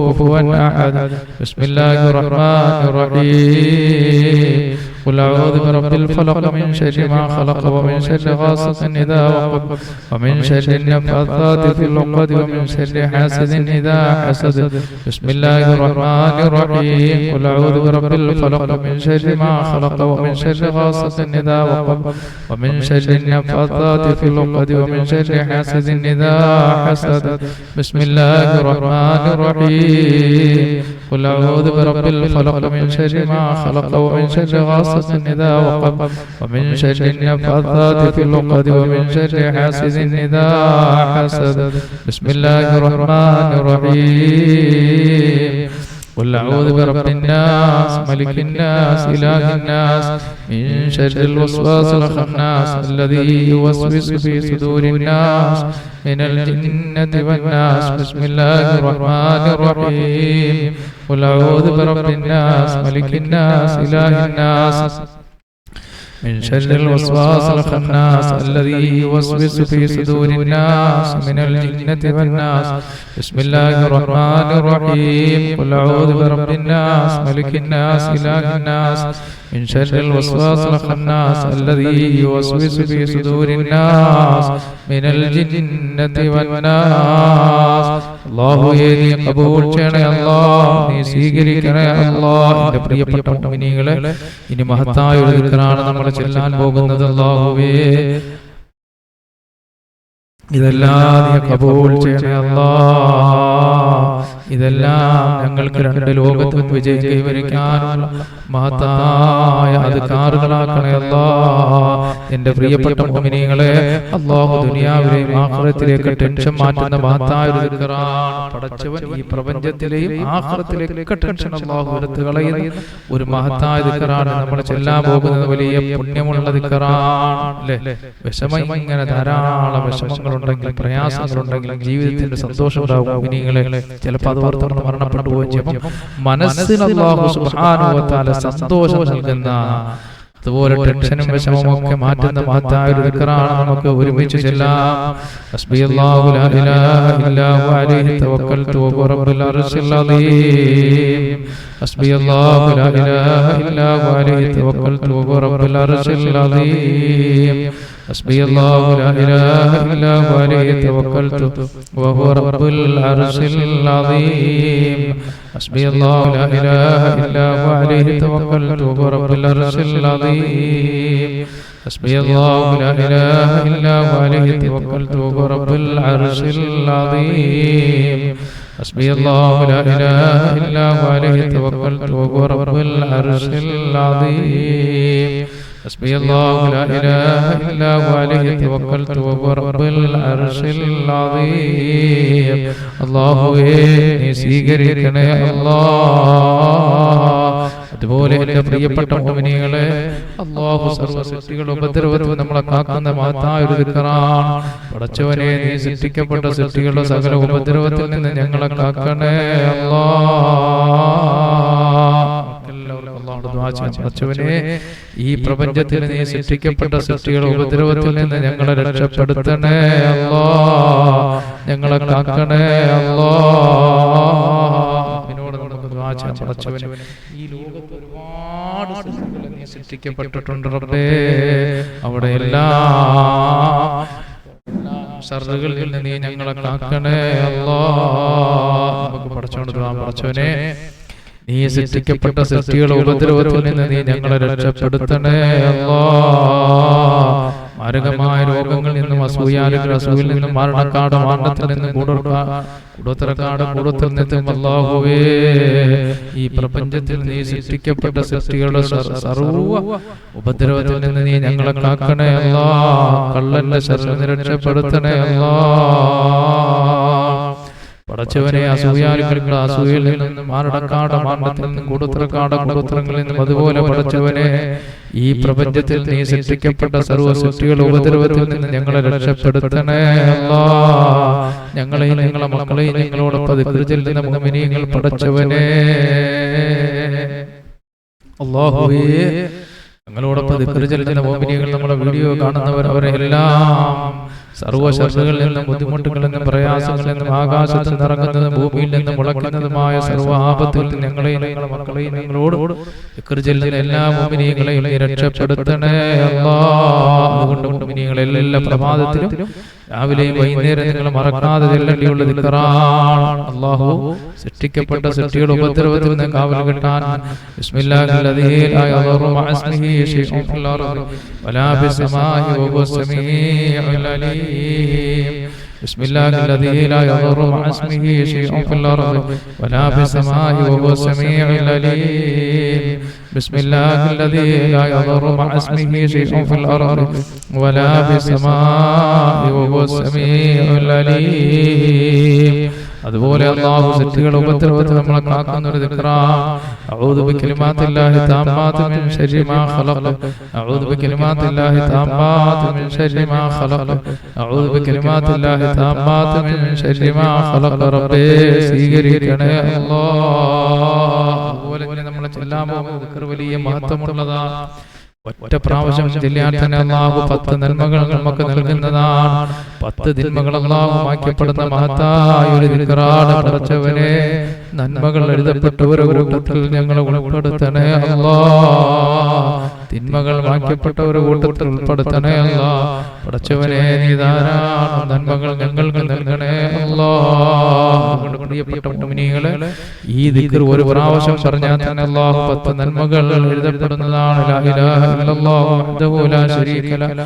കുഫുവൻ അഹദ്. ബിസ്മില്ലാഹിർ റഹ്മാനിർ റഹീം. قل أعوذ برب الفلق من شر ما خلق ومن شر غاسق إذا وقب ومن شر النفاثات في العقد ومن شر حاسد إذا حسد. بسم الله الرحمن الرحيم. قل أعوذ برب الفلق من شر ما خلق ومن شر غاسق إذا وقب ومن شر النفاثات في العقد ومن شر حاسد إذا حسد. بسم الله الرحمن الرحيم. قل أعوذ برب الفلق من شر ما خلق ومن شر غاسق إذا وقب ومن شر النفاثات في العقد ومن شر حاسد إذا حسد. بسم الله الرحمن الرحيم. قل أعوذ برب الناس ملك الناس إله الناس من شر الوسواس الخناس الذي يوسوس في صدور الناس من الجنة والناس. بسم الله الرحمن الرحيم. قل أعوذ برب الناس ملك الناس إله الناس من شر الوسواس الخناس الذي يوسوس في صدور الناس من الجنة والناس. بسم الله الرحمن الرحيم. قل أعوذ برب الناس ملك الناس إله الناس من شر الوسواس الخناس الذي يوسوس في صدور الناس من الجنة والناس. അല്ലാഹു നീ ഖബൂൽ ചെയ്യണേ അല്ലാഹ്, നീ സ്വീകരിക്കണേ അല്ലാഹ്. എൻ്റെ പ്രിയപ്പെട്ട മുഅ്മിനീങ്ങളെ, ഇനി മഹത്തായ ഒരു ദിക്റാണ് നമ്മൾ ചെല്ലാൻ പോകുന്നത്. അല്ലാഹുവേ, ഇതെല്ലാം നീ ഖബൂൽ ചെയ്യണേ അല്ലാഹ്. ഇതെല്ലാം ഞങ്ങൾക്ക് രണ്ട് ലോകത്തും വിജയം കൈവരിക്കാനുള്ള മഹത്തായ അദ്കാറുകളാക്കണേ അല്ലാഹ്. എൻ്റെ പ്രിയപ്പെട്ട മുഅ്മിനീങ്ങളെ, അല്ലാഹു ദുനിയാവിലെയും ആഖിറത്തിലേക്ക് ടെൻഷൻ മാറ്റുന്ന മഹത്തായ ഒരു ദിക്റാണ്. പടച്ചവൻ ഈ പ്രപഞ്ചത്തിലെയും ആഖിറത്തിലേക്ക് ടെൻഷൻ അല്ലാഹു എടുത്തു കളയുന്ന ഒരു മഹത്തായ ദിക്റാണ് നമ്മൾ ചെല്ലാൻ പോകുന്നത്. വലിയ പുണ്യമുള്ള ദിക്റാണ് അല്ലേ? വിഷമം, ഇങ്ങനെ ധാരാളം വിഷമങ്ങളുണ്ടെങ്കിൽ, പ്രയാസങ്ങളുണ്ടെങ്കിൽ ജീവിതത്തിന്റെ സന്തോഷം ഉണ്ടാവും മുഅ്മിനീങ്ങളെ. ചിലപ്പോൾ അതോർത്ത് മരണപ്പെട്ടു പോവുകയും ചെയ്യും. മനസ്സിന് അല്ലാഹു സുബ്ഹാനഹു വ തആല സന്തോഷം നൽകുന്ന, അതുപോലെ ടെൻഷനും വിഷമവും ഒക്കെ മാറ്റുന്ന മഹത്തായ ഒരു ദിക്റാണ്. നമുക്ക് ഒരുമിച്ച് ചെല്ലാം. ഹസ്ബിയല്ലാഹു ലാ ഇലാഹ ഇല്ലാ ഹു അലൈഹി തവക്കൽതു വ റബ്ബുൽ അർശിൽ അദീം. ഹസ്ബിയല്ലാഹു ലാ ഇലാഹ ഇല്ലാ ഹു അലൈഹി തവക്കൽതു വ റബ്ബുൽ അർശിൽ അദീം. حسبي الله لا إله إلا هو عليه توكلت وهو رب العرش العظيم. حسبي الله لا إله إلا هو عليه توكلت وهو رب العرش العظيم. حسبي الله لا إله إلا هو عليه توكلت وهو رب العرش العظيم. حسبي الله لا إله إلا هو عليه توكلت وهو رب العرش العظيم. حسبي الله لا إله إلا هو عليه توكلت وهو رب العرش العظيم. الله നീ സ്വീകരിക്കണേ അല്ലാഹ്. അതുപോലെ എൻ്റെ പ്രിയപ്പെട്ട മുഅ്മിനീങ്ങളെ, അല്ലാഹു സർവ്വ സൃഷ്ടികളുടെ ഉപദ്രവത്തിൽ നമ്മളെ കാക്കുന്ന മഹത്തായ ഒരു ദിക്റാണ്. പടച്ചവനെ, നീ സൃഷ്ടിക്കപ്പെട്ട സൃഷ്ടികളുടെ സകല ഉപദ്രവത്തിൽ നിന്ന് ഞങ്ങളെ കാക്കണേ അല്ലാഹ്. പടച്ചവനെ, ഈ പ്രപഞ്ചത്തിൽ നീ സൃഷ്ടിക്കപ്പെട്ട സൃഷ്ടികളുടെ ഉപദ്രവത്തിൽ നിന്ന് ഞങ്ങളെ രക്ഷപ്പെടുത്തണേ അല്ലാഹ്, ഞങ്ങളെ കാക്കണേ അല്ലാഹ്. നമുക്ക് ദുആ ചെയ്യാം. പടച്ചവനെ, ഈ ലോകത്ത് ഒരുപാട് സൃഷ്ടികൾ നീ സൃഷ്ടിക്കപ്പെട്ടിട്ടുണ്ട് റബ്ബേ. അവിടെ എല്ലാ ഷർറുകളിൽ നിന്ന് നീ ഞങ്ങളെ കാക്കണേ അല്ലാഹ്. നമുക്ക് പടച്ചവനെ, നീ സൃഷ്ടിക്കപ്പെട്ട സൃഷ്ടികളുടെ ഉപദ്രവത്തിൽ നിന്ന് നീ ഞങ്ങളെ രക്ഷപ്പെടുത്തണേ അല്ലാ. മാരകമായ രോഗങ്ങളിൽ നിന്നും അസൂയിൽ നിന്നും മരണത്തിൽ നിന്നും കൂടത്തിൽ നിന്നും അല്ലാഹുവേ ഈ പ്രപഞ്ചത്തിൽ നീ സൃഷ്ടിക്കപ്പെട്ട സൃഷ്ടികളുടെ സർവ്വ ഉപദ്രവത്തിൽ നിന്ന് നീ ഞങ്ങളെ കാക്കണേ അല്ലാ. കള്ളന്റെ ശരീരം രക്ഷപ്പെടുത്തണേ അല്ലാ. പടച്ചവനെ അസൂയാലുകളുടെ അസൂയയിൽ നിന്നും മാരണത്തിൽ നിന്നും കൂടോത്രങ്ങളിൽ നിന്നും അതുപോലെ പടച്ചവനെ ഈ പ്രപഞ്ചത്തിൽ നീ സൃഷ്ടിക്കപ്പെട്ട സർവ്വ സൃഷ്ടികളുടെ ഉപദ്രവത്തിൽ നിന്ന് ഞങ്ങളെ രക്ഷപ്പെടുത്തണേ അല്ലാ. ഞങ്ങളെയും ഞങ്ങളെ മക്കളെയും ഞങ്ങളോടൊപ്പം ദിക്ർ ചൊല്ലുന്ന മുഅ്മിനീങ്ങൾ പടച്ചവനെ അല്ലാഹുവേ ഞങ്ങളോടൊപ്പം ദിക്ർ ചൊല്ലുന്ന മുഅ്മിനീങ്ങൾ നമ്മുടെ വീഡിയോ കാണുന്നവർ അവരെ എല്ലാം സർവ്വ ശത്രുക്കളിൽ നിന്നും ബുദ്ധിമുട്ടുകളിൽ നിന്നും പ്രയാസങ്ങളിൽ നിന്നും ആകാശത്ത് നിറങ്ങുന്നതും ഭൂമിയിൽ നിന്നും മുളയ്ക്കുന്നതുമായ സർവ്വ ആപത്തിൽ ഞങ്ങളെയും ഞങ്ങളുടെ മക്കളെയും ഞങ്ങളോട് ദിക്ർ ചൊല്ലുന്ന എല്ലാ മുഅ്മിനീങ്ങളെയും രക്ഷപ്പെടുത്തണേ അല്ലാ. അതുകൊണ്ട് മുഅ്മിനീങ്ങളെ എല്ലാ പ്രഭാതത്തിലും രാവിലെയും വൈകുന്നേരം നിങ്ങൾ മറക്കാതെ ചെല്ലേണ്ടിയുള്ള ദിക്റാണ്. അല്ലാഹു സൃഷ്ടിക്കപ്പെട്ട സൃഷ്ടികളുടെ ഉപദ്രവത്തിൽ നിന്ന് കാവൽ കിട്ടാൻ ബിസ്മില്ലാഹില്ലദീ ലാ യദുറു മഅ ഇസ്മിഹി ശൈഉൻ ഫിൽ അർദി വലാ ഫിസ് സമാഇ വഹുവ സമീഉൽ അലീം. ബിസ്മില്ലാഹില്ലദീ ലാ യദുറു മഅ ഇസ്മിഹി ശൈഉൻ ഫിൽ അർദി വലാ ഫിസ് സമാഇ വഹുവ സമീഉൽ അലീം. ബിസ്മില്ലാഹില്ലദീ ലാ യദുറു മഅ ഇസ്മിഹി ശൈഉൻ ഫിൽ അർദി വലാ ഫിസ് സമാഇ വഹുവ സമീഉൽ അലീം. അതുപോലെ അല്ലാഹു സൃഷ്ടികളുടെ ഉപദ്രവത്തിൽ നമ്മളെ കാക്കുന്ന ഒരു ദിക്റാണ്. അഊദു ബികലിമാത്തില്ലാഹി തമ്മാത്തി മിൻ ശർരി മാ ഖലഖ. അഊദു ബികലിമാത്തില്ലാഹി തമ്മാത്തി മിൻ ശർരി മാ ഖലഖ. അഊദു ബികലിമാത്തില്ലാഹി തമ്മാത്തി മിൻ ശർരി മാ ഖലഖ. റബ്ബേ സ്വീകരിക്കണേ അല്ലാഹ്. അതുപോലെ നമ്മളെ ചൊല്ലാമോ ദിക്ർ വലിയ മഹത്വമുള്ളതാണ്. ഒറ്റ പ്രാവശ്യം ചൊല്ലിയാൽ തന്നെ അല്ലാഹു 10 നന്മകൾ നമുക്ക് നൽകുന്നതാണ്. 10 തിന്മകൾ അല്ലാഹു മായ്ക്കപ്പെടുന്ന മഹത്തായ ഒരു ദിക്റാണ്. പടച്ചവനെ നന്മകൾ എഴുതപ്പെട്ടവരുടെ കൂട്ടത്തിൽ ഞങ്ങളെ ഉൾപ്പെടുത്തണേ അല്ലാഹ്. തിന്മകൾ മായ്ക്കപ്പെട്ടവരുടെ കൂട്ടത്തിൽ ഉൾപ്പെടുത്തണേ അല്ലാഹ്. പടച്ചവനെ നീ ധാരാളം നന്മകൾ ഞങ്ങൾക്ക് നൽകണേ അല്ലാഹ്. പ്രിയപ്പെട്ട മുഅ്മിനീങ്ങളെ ഈ ദിക്ർ ഒരു പ്രാവശ്യം പറഞ്ഞാൽ തന്നെ അല്ലാഹു 10 നന്മകൾ എഴുതപ്പെടുന്നതാണ്. ലാ ഇലാഹ ഇല്ലല്ലാഹു വഹ്ദഹു ലാ ശരീക ലഹു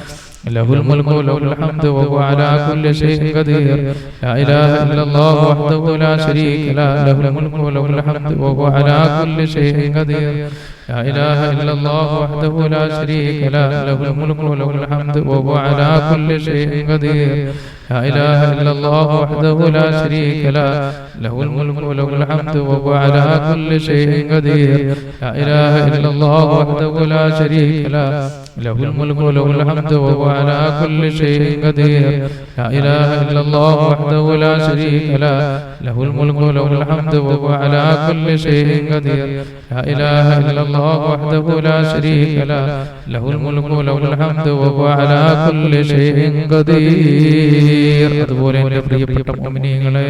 ലഹുൽ മുൽക്കു വലഹുൽ ഹംദു വഹുവ അലാ കുല്ലി ഷൈഇൻ ഖദീർ. ലാ ഇലാഹ ഇല്ലല്ലാഹു വഹ്ദഹു ലാ ശരീക ലഹു ലഹുൽ മുൽക്കു വലഹുൽ ഹംദു വഹുവ അലാ കുല്ലി ഷൈഇൻ ഖദീർ. لا إله إلا الله وحده لا شريك له له الملك وله الحمد وهو على كل شيء قدير. لا إله إلا الله وحده لا شريك له له الملك وله الحمد وهو على كل شيء قدير. لا إله إلا الله وحده لا شريك له له الملك وله الحمد وهو على كل شيء قدير. لا إله إلا الله وحده لا شريك له له الملك وله الحمد وهو على كل شيء قدير. لا إله إلا الله وحده لا شريك له له الملك وله الحمد وهو على كل شيء قدير. അതുപോലെ എൻ്റെ പ്രിയപ്പെട്ട മുഅ്മിനീങ്ങളെ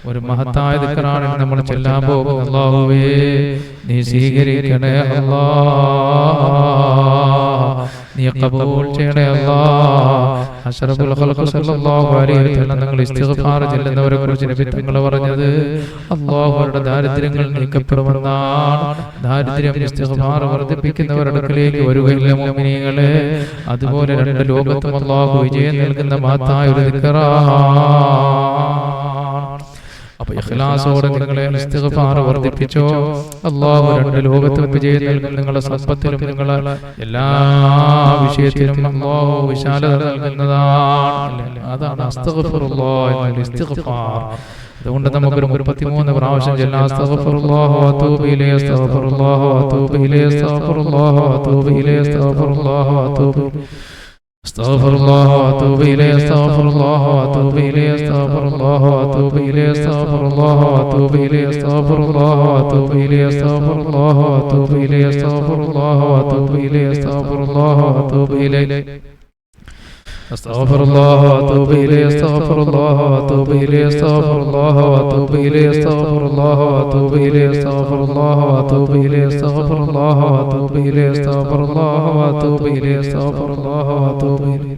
ഒരു മഹത്തായ ദിക്റാണ് നമ്മൾ ചൊല്ലാൻ പോകുന്നത്. അല്ലാഹുവേ നീ സ്വീകരിക്കണേ അല്ലാഹ്. നീ ഖബൂൽ ചെയ്യണേ അല്ലാഹ്. അഷ്റഫുൽ ഖൽഖ് സല്ലല്ലാഹു അലൈഹി വസല്ലം നിങ്ങൾ ഇസ്തിഗ്ഫാർ ചൊല്ലുന്നവരെ കുറിച്ച് നബി തങ്ങൾ പറഞ്ഞത് അല്ലാഹുവരുടെ ദാരിദ്ര്യങ്ങൾ നീക്കപ്പെടുമെന്നാണ്. ദാരിദ്ര്യം ഇസ്തിഗ്ഫാർ വർദ്ധിപ്പിക്കുന്നവരുടെ അടുക്കലേക്ക് വരുകയില്ല മുഅ്മിനീങ്ങളെ. അതുപോലെ 2 ലോകത്തും അല്ലാഹു വിജയം നൽകുന്ന മഹത്തായ ഒരു ദിക്റാണ്. അപ്പോൾ ഇഖ്ലാസോടെ നിങ്ങളെ ഇസ്തിഗ്ഫാർ വർദ്ധിപ്പിച്ചോ. അല്ലാഹു 2 ലോകത്തും വിജയം നൽകും. നിങ്ങളുടെ സമ്പത്തിലും നിങ്ങളുടെ എല്ലാ വിഷയത്തിലും അല്ലാഹു വിശാലത നൽകുന്നതാണ്. അതാണ് അസ്തഗ്ഫിറുല്ലാഹ് എന്ന ഇസ്തിഗ്ഫാർ. അതുകൊണ്ട് നമുക്കൊരു 33 പ്രാവശ്യം ചൊല്ലാം. അസ്തഗ്ഫിറുല്ലാഹ് വഅതൂബു ഇലൈഹി അസ്തഗ്ഫിറുല്ലാഹ് വഅതൂബു ഇലൈഹി അസ്തഗ്ഫിറുല്ലാഹ് വഅതൂബു ഇലൈഹി അസ്തഗ്ഫിറുല്ലാഹ് വഅതൂബു استغفر الله واتوب اليه استغفر الله واتوب اليه استغفر الله واتوب اليه استغفر الله واتوب اليه استغفر الله واتوب اليه استغفر الله واتوب اليه استغفر الله واتوب اليه استغفر الله واتوب اليه استغفر الله واتوب اليه استغفر الله واتوب اليه استغفر الله واتوب اليه استغفر الله واتوب اليه استغفر الله واتوب اليه استغفر الله واتوب اليه استغفر الله واتوب اليه استغفر الله واتوب اليه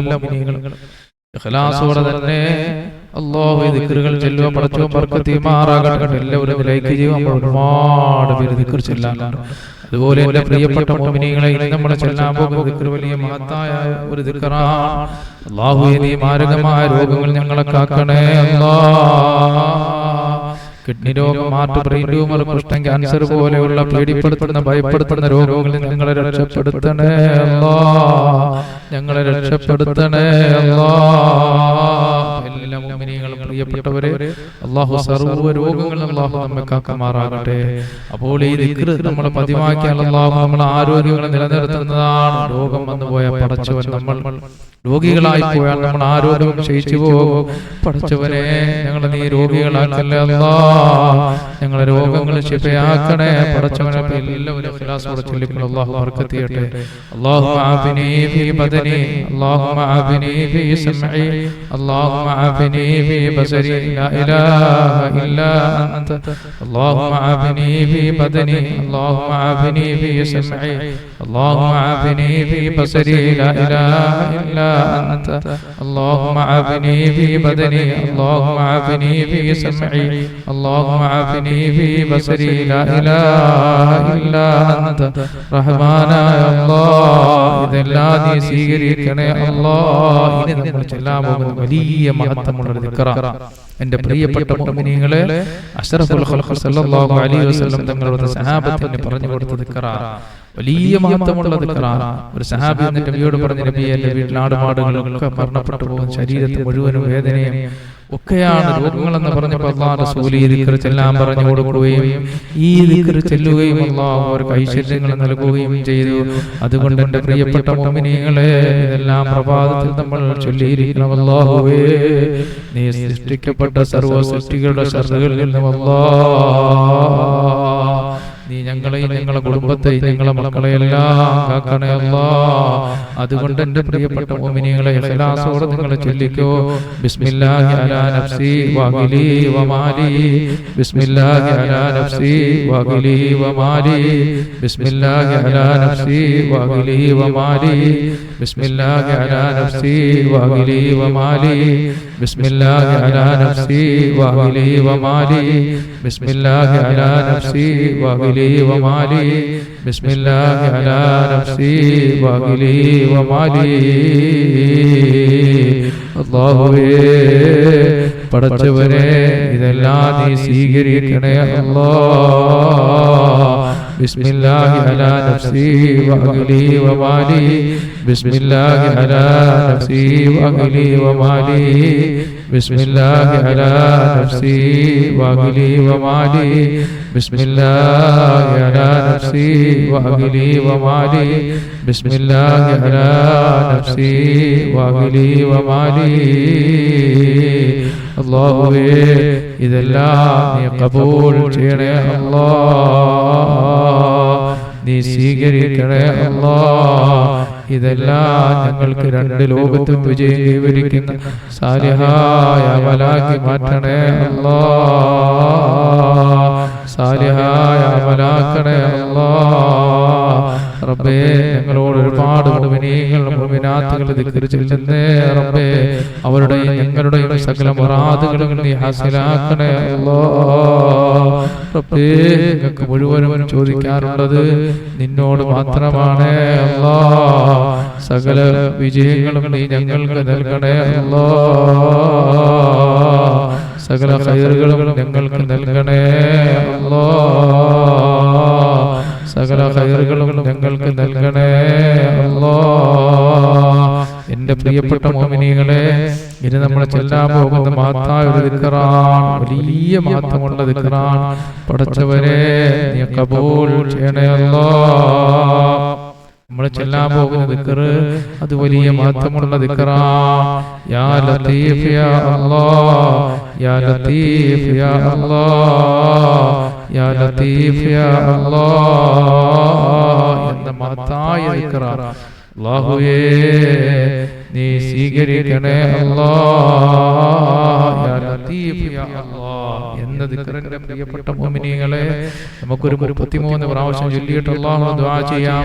എല്ലാ മുഅ്മിനീങ്ങളും ഇഖ്ലാസോടെ തന്നെ അല്ലാഹു ദിക്റുകൾ ചൊല്ലുക. പടച്ചോൻ ബർക്കത്ത് ചെയ്യുമാറാകട്ടെ. എല്ലാവരും ലൈക്ക് ചെയ്യുക. ഒരുപാട് പേര് ദിക്ർ ചൊല്ലാറുണ്ട്. അതുപോലെ എൻ്റെ പ്രിയപ്പെട്ട മുഅ്മിനീങ്ങളെ, ഇന്ന് നമ്മൾ ചൊല്ലാൻ പോകുന്ന ദിക്ർ വലിയ മഹത്തായ ഒരു ദിക്റാണ്. അല്ലാഹുവേ, നീ മാരകമായ രോഗങ്ങൾ ഞങ്ങളെ കാക്കണേ അല്ലാഹ്. കിഡ്നി രോഗം, ഹാർട്ട്, ബ്രെയിൻ ട്യൂമർ, കുഷ്ഠം, ക്യാൻസർ പോലെയുള്ള പേടിപ്പെടുത്തുന്ന ഭയപ്പെടുത്തുന്ന രോഗങ്ങളിൽ ഞങ്ങളെ രക്ഷപ്പെടുത്തണേ അല്ലാഹ്. ഞങ്ങളെ രക്ഷപ്പെടുത്തണേ അല്ലാഹ്. എല്ലാ മുഅ്മിനീങ്ങളും പ്രിയപ്പെട്ടവരെ, അല്ലാഹു സർവ്വ രോഗങ്ങളും അല്ലാഹു നമ്മെ കാക്കുമാറാകട്ടെ. അപ്പോൾ ഈ ദിക്ർ നമ്മൾ പതിവാക്കിയാൽ അല്ലാഹു നമ്മളെ ആരോഗ്യങ്ങളെ നിലനിർത്തുന്നതാണ്. രോഗം വന്നു പോയ പടച്ചവൻ, നമ്മൾ രോഗികളായി പോയാൽ നമ്മൾ ആരോഗ്യം ക്ഷയിച്ചു പോകും. പടച്ചവനെ, ഞങ്ങളെ നീ രോഗികളാക്കല്ലേ അല്ലാഹ്. ഞങ്ങളെ രോഗങ്ങൾ ശിഫയാക്കണേ പടച്ചവനെ. എല്ലാവരും ഇഖ്ലാസോടെ ചൊല്ലിക്കൊണ്ട് അല്ലാഹു ബർക്കത്ത് ചെയ്യട്ടെ. അല്ലാഹുമ്മ ആഫിനി ഫീ ബദനി, അല്ലാഹുമ്മ ആഫിനി ഫീ സമഇ, അല്ലാഹുമ്മ ആഫിനി ഫീ ബസരി, ലാ ഇലാഹ ഇല്ലാ അൻത. അല്ലാഹുമ്മ ആഫിനി ഫീ ബദനി, അല്ലാഹുമ്മ ആഫിനി ഫീ സമഇ, അല്ലാഹുമ്മ ആഫിനി ഫീ ബസരി, ലാ ഇലാഹ ഇല്ലാ അൻത. അല്ലാഹുമ്മ ആഫിനി ഫീ ബദനി, അല്ലാഹുമ്മ ആഫിനി ഫീ സമഇ, اللهم عافني في بصري لا إله إلا أنت. റഹ്മാനായ അല്ലാഹ്, ഇതെല്ലാം നീ സ്വീകരിക്കണേ അല്ലാഹ്. ഇനി നമ്മൾ ചൊല്ലാൻ പോകുന്ന വലിയ മഹത്വമുള്ള ഒരു ദിക്റാണ്. എൻ്റെ പ്രിയപ്പെട്ട മുഅ്മിനീങ്ങളെ, അഷ്റഫുൽ ഖൽഖ് സല്ലല്ലാഹു അലൈഹി വസല്ലം തങ്ങളുടെ സഹാബത്തിന് പറഞ്ഞു കൊടുത്ത ദിക്റാണ്. വലിയ മഹത്വമുള്ള ദിക്റാണ്. ഒരു സഹാബി എന്നിട്ട് നബിയോട് പറഞ്ഞു, നബിയെ, എൻ്റെ വീട്ടിൽ ആടുമാടുകളൊക്കെ മരണപ്പെട്ടു പോകും, ശരീരത്തിൽ മുഴുവനും വേദനയും ഒക്കെയാണ് രോഗങ്ങളെന്ന് പറഞ്ഞപ്പോൾ അല്ലാഹുവിന്റെ റസൂൽ ഈ ദിക്ർ ചെല്ലാൻ പറഞ്ഞു കൊടുക്കുകയും ഈ ദിക്ർ ചെല്ലുകയും അല്ലാഹു അവർക്ക് ഐശ്വര്യങ്ങൾ നൽകുകയും ചെയ്തു. അതുകൊണ്ട് എൻ്റെ പ്രിയപ്പെട്ട മുഅ്മിനീങ്ങളെ, ഇതെല്ലാം പ്രഭാതത്തിൽ നമ്മൾ ചൊല്ലിയിരിക്കണം. അല്ലാഹുവേ, നീ സൃഷ്ടിക്കപ്പെട്ട സർവ്വ സൃഷ്ടികളുടെ ശർറുകളിൽ നിന്നും അല്ലാഹ് നീ ഞങ്ങളെയും ഞങ്ങളുടെ കുടുംബത്തെയും ഞങ്ങളുടെ മക്കളെയെല്ലാം കാക്കണേ അല്ലാഹ്. അതുകൊണ്ട് എൻ്റെ പ്രിയപ്പെട്ട മുഅ്മിനീങ്ങളെ, ഇഖ്ലാസോടെ നിങ്ങൾ ചൊല്ലിക്കോ. ബിസ്മില്ലാഹി അലാ നഫ്സി വഅഹ്ലി വമാലി, ബിസ്മില്ലാഹി അലാ നഫ്സി വഅഹ്ലി വമാലി, ബിസ്മില്ലാഹി അലാ നഫ്സി വഅഹ്ലി വമാലി, ബിസ്മില്ലാഹി അലാ നഫ്സി വഅഹ്ലി വമാലി, ബിസ്മില്ലാഹി അലാ നഫ്സി വഅഹ്ലി വമാലി, ബിസ്മില്ലാഹി അലാ നഫ്സി വഅഹ്ലി വമാലി, ബിസ്മില്ലാഹി അലാ നഫ്സി വഅഹ്ലി വമാലി. അല്ലാഹുവേ, പടച്ചവനെ, ഇതെല്ലാം നീ സ്വീകരിക്കണേ അല്ലാഹ്. ബിസ്മില്ലാഹി അലാ നഫ്സി വഅഹ്ലി വമാലി, ബിസ്മില്ലാഹി അലാ നഫ്സി വഅഹ്ലി വമാലി, ബിസ്മില്ലാഹി അലാ നഫ്സി വഅഹ്ലി വമാലി, ബിസ്മില്ലാഹി അലാ നഫ്സി വഅഹ്ലി വമാലി, ബിസ്മില്ലാഹി അലാ നഫ്സി വഅഹ്ലി വമാലി. അല്ലാഹുവേ, ഇതെല്ലാം നീ കബൂൽ ചെയ്യണേ അല്ലാഹ്. നീ സ്വീകരിക്കണേ അല്ലാഹ്. ഇതെല്ലാം ഞങ്ങൾക്ക് രണ്ട് ലോകത്തും വിജയം കൈവരിക്കുന്ന സാലിഹായ അമലാക്കി മാറ്റണേ അല്ലാഹ്. സാലിഹായ അമലാക്കണേ അല്ലാഹ്. റബ്ബേ, ഞങ്ങളോട് ഒരുപാട് മുഅ്മിനീങ്ങൾ മുഅ്മിനാത്തുകൾ ദിക്ർ ചൊല്ലുന്നേ റബ്ബേ, അവരുടെയും ഞങ്ങളുടെയും സകല മുറാദുകളും നീ ഹാസിലാക്കണേ അല്ലാഹ്. റബ്ബേ, ഞങ്ങൾക്ക് മുഴുവനും ചോദിക്കാനുള്ളത് നിന്നോട് മാത്രമാണ് അല്ലാഹ്. സകല വിജയങ്ങളും നീ ഞങ്ങൾക്ക് നൽകണേ അല്ലാഹ്. സകല ഖൈറുകളും ഞങ്ങൾക്ക് നൽകണേ അല്ലാഹ്. സകല ഖൈറുകളും ഞങ്ങൾക്ക് നൽകണേ അല്ലാഹ്. എൻ്റെ പ്രിയപ്പെട്ട മുഅ്മിനീങ്ങളെ, ഇനി നമ്മൾ ചൊല്ലാൻ പോകുന്ന മഹത്തായ ഒരു ദിക്റാണ്. വലിയ മഹത്വമുള്ള ദിക്റാണ്. പടച്ചവനെ, നീ കബൂൽ ചെയ്യണേ അല്ലാഹ്. നമ്മൾ ചൊല്ലാൻ പോകുന്ന ദിക്ർ അത് വലിയ മഹത്വമുള്ള ദിക്റാണ്. യാ ലത്തീഫ് യാ അല്ലാഹ്, യാ ലത്തീഫ് യാ അല്ലാഹ്, യാ ലത്തീഫ് യാ അല്ലാഹ് എന്ന മഹത്തായ ദിക്റാണ്. അല്ലാഹുവേ, നീ സ്വീകരിക്കണേ അല്ലാഹ്. യാ ലത്തീഫ് യാ അല്ലാഹ് എന്ന ദിക്റിന്റെ പ്രിയപ്പെട്ട മുഅ്മിനീങ്ങളെ, നമുക്കൊരു 33 പ്രാവശ്യം ചൊല്ലിയിട്ട് അല്ലാഹുവിനോട് ദുആ ചെയ്യാം.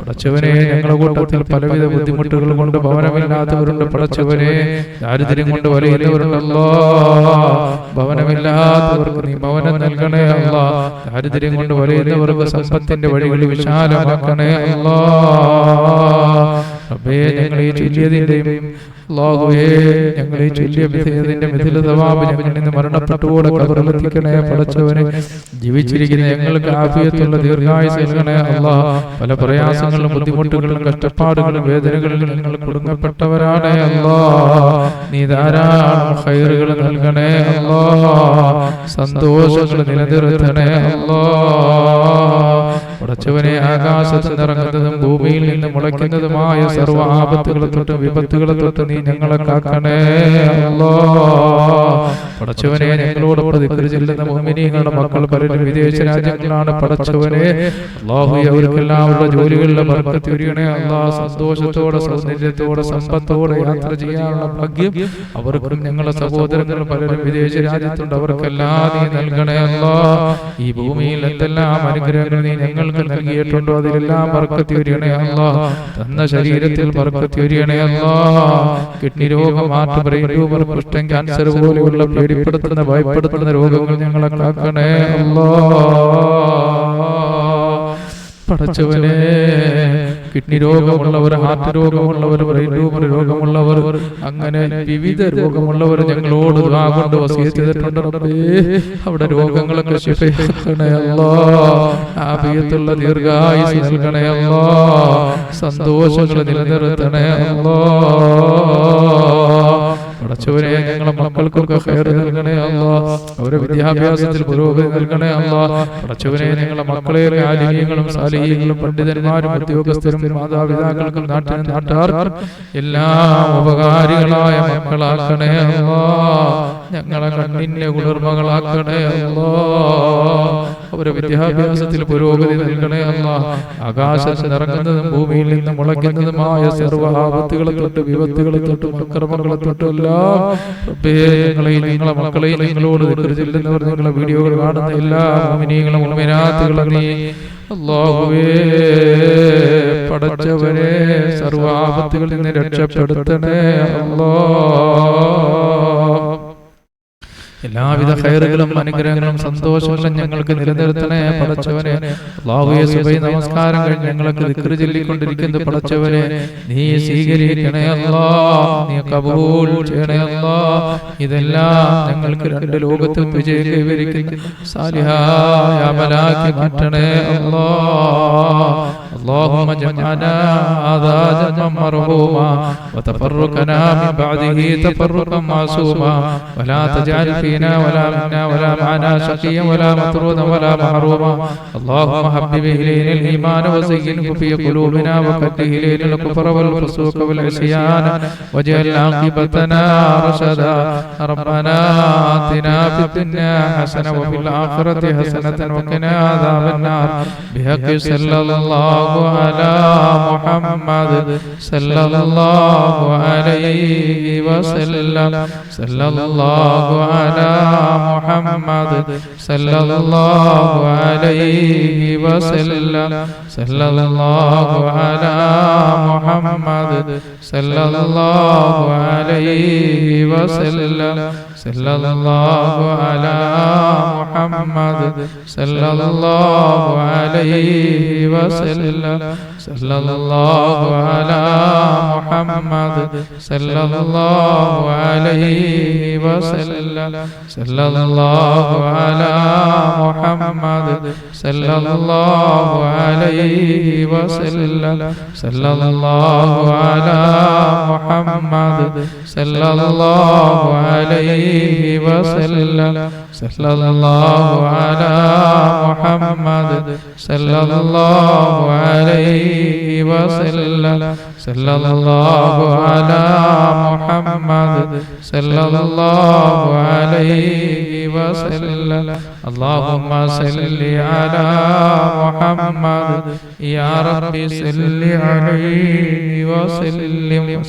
പടച്ചവനെ ഞങ്ങളുടെ കൂട്ടത്തിൽ പലവിധ ബുദ്ധിമുട്ടുകൾ കൊണ്ട് ഭവനമില്ലാത്തവരുണ്ട് പടച്ചവനെ, ദാരിദ്ര്യം കൊണ്ട് വലയുന്നവരുണ്ടല്ലോ, ഭവനമില്ലാത്തവർക്ക് നീ ഭവനം നൽകണേ അല്ലാ, ദാരിദ്ര്യം കൊണ്ട് വലയുന്നവർക്ക് സമ്പത്തിന്റെ വഴികൾ വിശാലമാക്കണേ അല്ലാ. റബ്ബേ ഞങ്ങളെ ചൊല്ലിയതിന്റെയും അല്ലാഹുവേ ഞങ്ങളെ ചൊല്ലിയ വിധേയതിന്റെ മിഥില സവാബ് ഞങ്ങളിൽ നിന്ന് മരണപ്പെട്ടുകൂടെ ഖബറിലെത്തിക്കണേ പടച്ചവനെ. ജീവിച്ചിരിക്കുന്ന ഞങ്ങൾക്ക് ആഫിയത്തുള്ള ദീർഘായുസ്സ് നൽകണേ അല്ലാ. പല പ്രയാസങ്ങളും ബുദ്ധിമുട്ടുകളും കഷ്ടപ്പാടുകളും വേദനകളിലും ഞങ്ങൾ കുടുങ്ങപ്പെട്ടവരാണ് അല്ലാ. നീ ധാരാളം ഖൈറുകൾ നൽകണേ അല്ലാ, സന്തോഷങ്ങൾ നിലനിർത്തണേ അല്ലാ. പടച്ചവനെ ആകാശത്ത് നിറങ്ങുന്നതും ഭൂമിയിൽ നിന്ന് മുളയ്ക്കുന്നതുമായ സർവ്വ ആപത്തുകളെ തൊട്ടും വിപത്തുകളെ തൊട്ടും നീ ഞങ്ങളെ കാക്കണേ അല്ലാ. പടച്ചവനെ ഞങ്ങളോടൊപ്പം ദിക്ർ ചൊല്ലുന്ന മുഅ്മിനീങ്ങളുടെ മക്കൾ പലരും വിദേശ രാജ്യങ്ങളാണ് പടച്ചവനെ. അല്ലാഹുവേ അവർക്കെല്ലാം അവരുടെ ജോലികളിലെ ബർക്കത്ത് ചൊരിയണേ അല്ലാ. സന്തോഷത്തോടെ സൗന്ദര്യത്തോടെ സമ്പത്തോടെ യാത്ര ചെയ്യാനുള്ള ഭാഗ്യം അവർക്കും ഞങ്ങളുടെ സഹോദരങ്ങൾ പലരും വിദേശ രാജ്യത്തുണ്ട്, അവർക്കെല്ലാം നീ നൽകണേ അല്ലാ. ഈ ഭൂമിയിൽ എന്തെല്ലാം അനുഗ്രഹങ്ങൾ നീ ഞങ്ങൾക്ക് നൽകിയിട്ടുണ്ടോ അതിലെല്ലാം ബർക്കത്ത് ചൊരിയണേ അല്ലാ. തന്ന ശരീരത്തിൽ ബർക്കത്ത് ചൊരിയണേ അല്ലാ. കിഡ്നി രോഗം, ഹാർട്ട്, ബ്രെയിൻ ട്യൂമർ, കുഷ്ഠം, ക്യാൻസർ പോലെയുള്ള പേടിപ്പെടുത്തുന്ന ഭയപ്പെടുത്തുന്ന രോഗങ്ങൾ ഞങ്ങളെ കാക്കണേ അല്ലാ. പടച്ചവനെ കിഡ്നി രോഗമുള്ളവർ, ഹാർട്ട് രോഗമുള്ളവർ, ബ്രെയിൻ ട്യൂമർ രോഗമുള്ളവർ, അങ്ങനെ വിവിധ രോഗമുള്ളവർ ഞങ്ങളോട് ദുആ കൊണ്ട് വസിയത്ത് ചെയ്തിട്ടുണ്ട് റബ്ബേ. അവിടെ രോഗങ്ങളൊക്കെ ശിഫയാക്കണേ അല്ലാ. ആഫിയത്തുള്ള ദീർഘായുസ്സ് നൽകണേ അല്ലാ. സന്തോഷങ്ങൾ നിലനിർത്തണേ അല്ലാ. പടച്ചവനെ ഞങ്ങളെ മക്കൾക്കൊക്കെ ഖൈർ നൽകണേ അല്ലാ. അവരുടെ വിദ്യാഭ്യാസത്തിൽ പുരോഗതി നൽകണേ അല്ലാ. പടച്ചവനെ ഞങ്ങളെ മക്കളെ ആലിമീങ്ങളും സാലിഹീങ്ങളും പണ്ഡിതന്മാരും ഉദ്യോഗസ്ഥരും മാതാപിതാക്കൾക്കും നാട്ടിനും നാട്ടുകാർക്കും എല്ലാം ഉപകാരികളായ മക്കളാക്കണേ അല്ലാ. ഞങ്ങളെ കണ്ണിന്റെ കുളിർമകളാക്കണേ അല്ലാ. അവരുടെ വിദ്യാഭ്യാസത്തിൽ പുരോഗതി നൽകണേ അല്ലാ. ആകാശത്ത് നിറങ്ങുന്നതും ഭൂമിയിൽ നിന്ന് മുളയ്ക്കുന്നതുമായ സർവ്വ ആപത്തുകളെ തൊട്ട് വിപത്തുകളെ തൊട്ടും അക്രമങ്ങളെ തൊട്ടും എല്ലാം റബ്ബേ ഞങ്ങളെയും ഞങ്ങളെ മക്കളെയും നിങ്ങളോട് ദിക്ർ ചൊല്ലുന്നവർ, നിങ്ങളെ വീഡിയോകൾ കാണുന്ന എല്ലാ മുഅ്മിനീങ്ങളും മുഅ്മിനാത്തുകളും നീ അല്ലാഹുവേ പടച്ചവനെ സർവ്വ ആപത്തുകളിൽ നിന്ന് രക്ഷപ്പെടുത്തണേ അല്ലാ. എല്ലാവിധ ഖൈറുകളും അനുഗ്രഹങ്ങളും സന്തോഷങ്ങളും ഞങ്ങൾക്ക് നിലനിർത്തണേ പടച്ചവനെ. അല്ലാഹുവേ സുബഹി നമസ്കാരം കഴിഞ്ഞ് ഞങ്ങൾക്ക് ദിക്ർ ചൊല്ലിക്കൊണ്ടിരിക്കുന്ന പടച്ചവനെ നീ സ്വീകരിക്കണേ അല്ലാ, നീ കബൂൽ ചെയ്യണേ അല്ലാ. ഇതെല്ലാം ഞങ്ങൾക്ക് രണ്ട് ലോകത്തും വിജയം കൈവരിക്കുന്ന സാലിഹായ അമലാക്കി മാറ്റണേ അല്ലാ. اللهم اجعلنا هذا جمعا مرحوما وتفرقنا من بعده تفرقا معصوما ولا تجعل فينا ولا منا ولا معنا شقيا ولا مطرودا ولا محروما. اللهم حبب إلينا الإيمان وزينه في قلوبنا وكره إلينا الكفر والفسوق والعصيان واجعل عاقبتنا رشدا. ربنا آتنا في الدنيا حسنة وفي الآخرة حسنة وقنا عذاب النار. بحق صلى الله على محمد صلى الله عليه وسلم. صلى الله على محمد صلى الله عليه وسلم. صلى الله على محمد صلى الله عليه وسلم. صلى الله على محمد صلى الله عليه وسلم. صلى الله على محمد صلى الله عليه وسلم. صلى الله على محمد صلى الله عليه وسلم. صلى الله على محمد صلى الله عليه وسلم. صلى الله على محمد صلى الله عليه وسلم. صلى الله على محمد صلى الله عليه وسلم. اللهم صل على محمد يا رب صل عليه وسلم.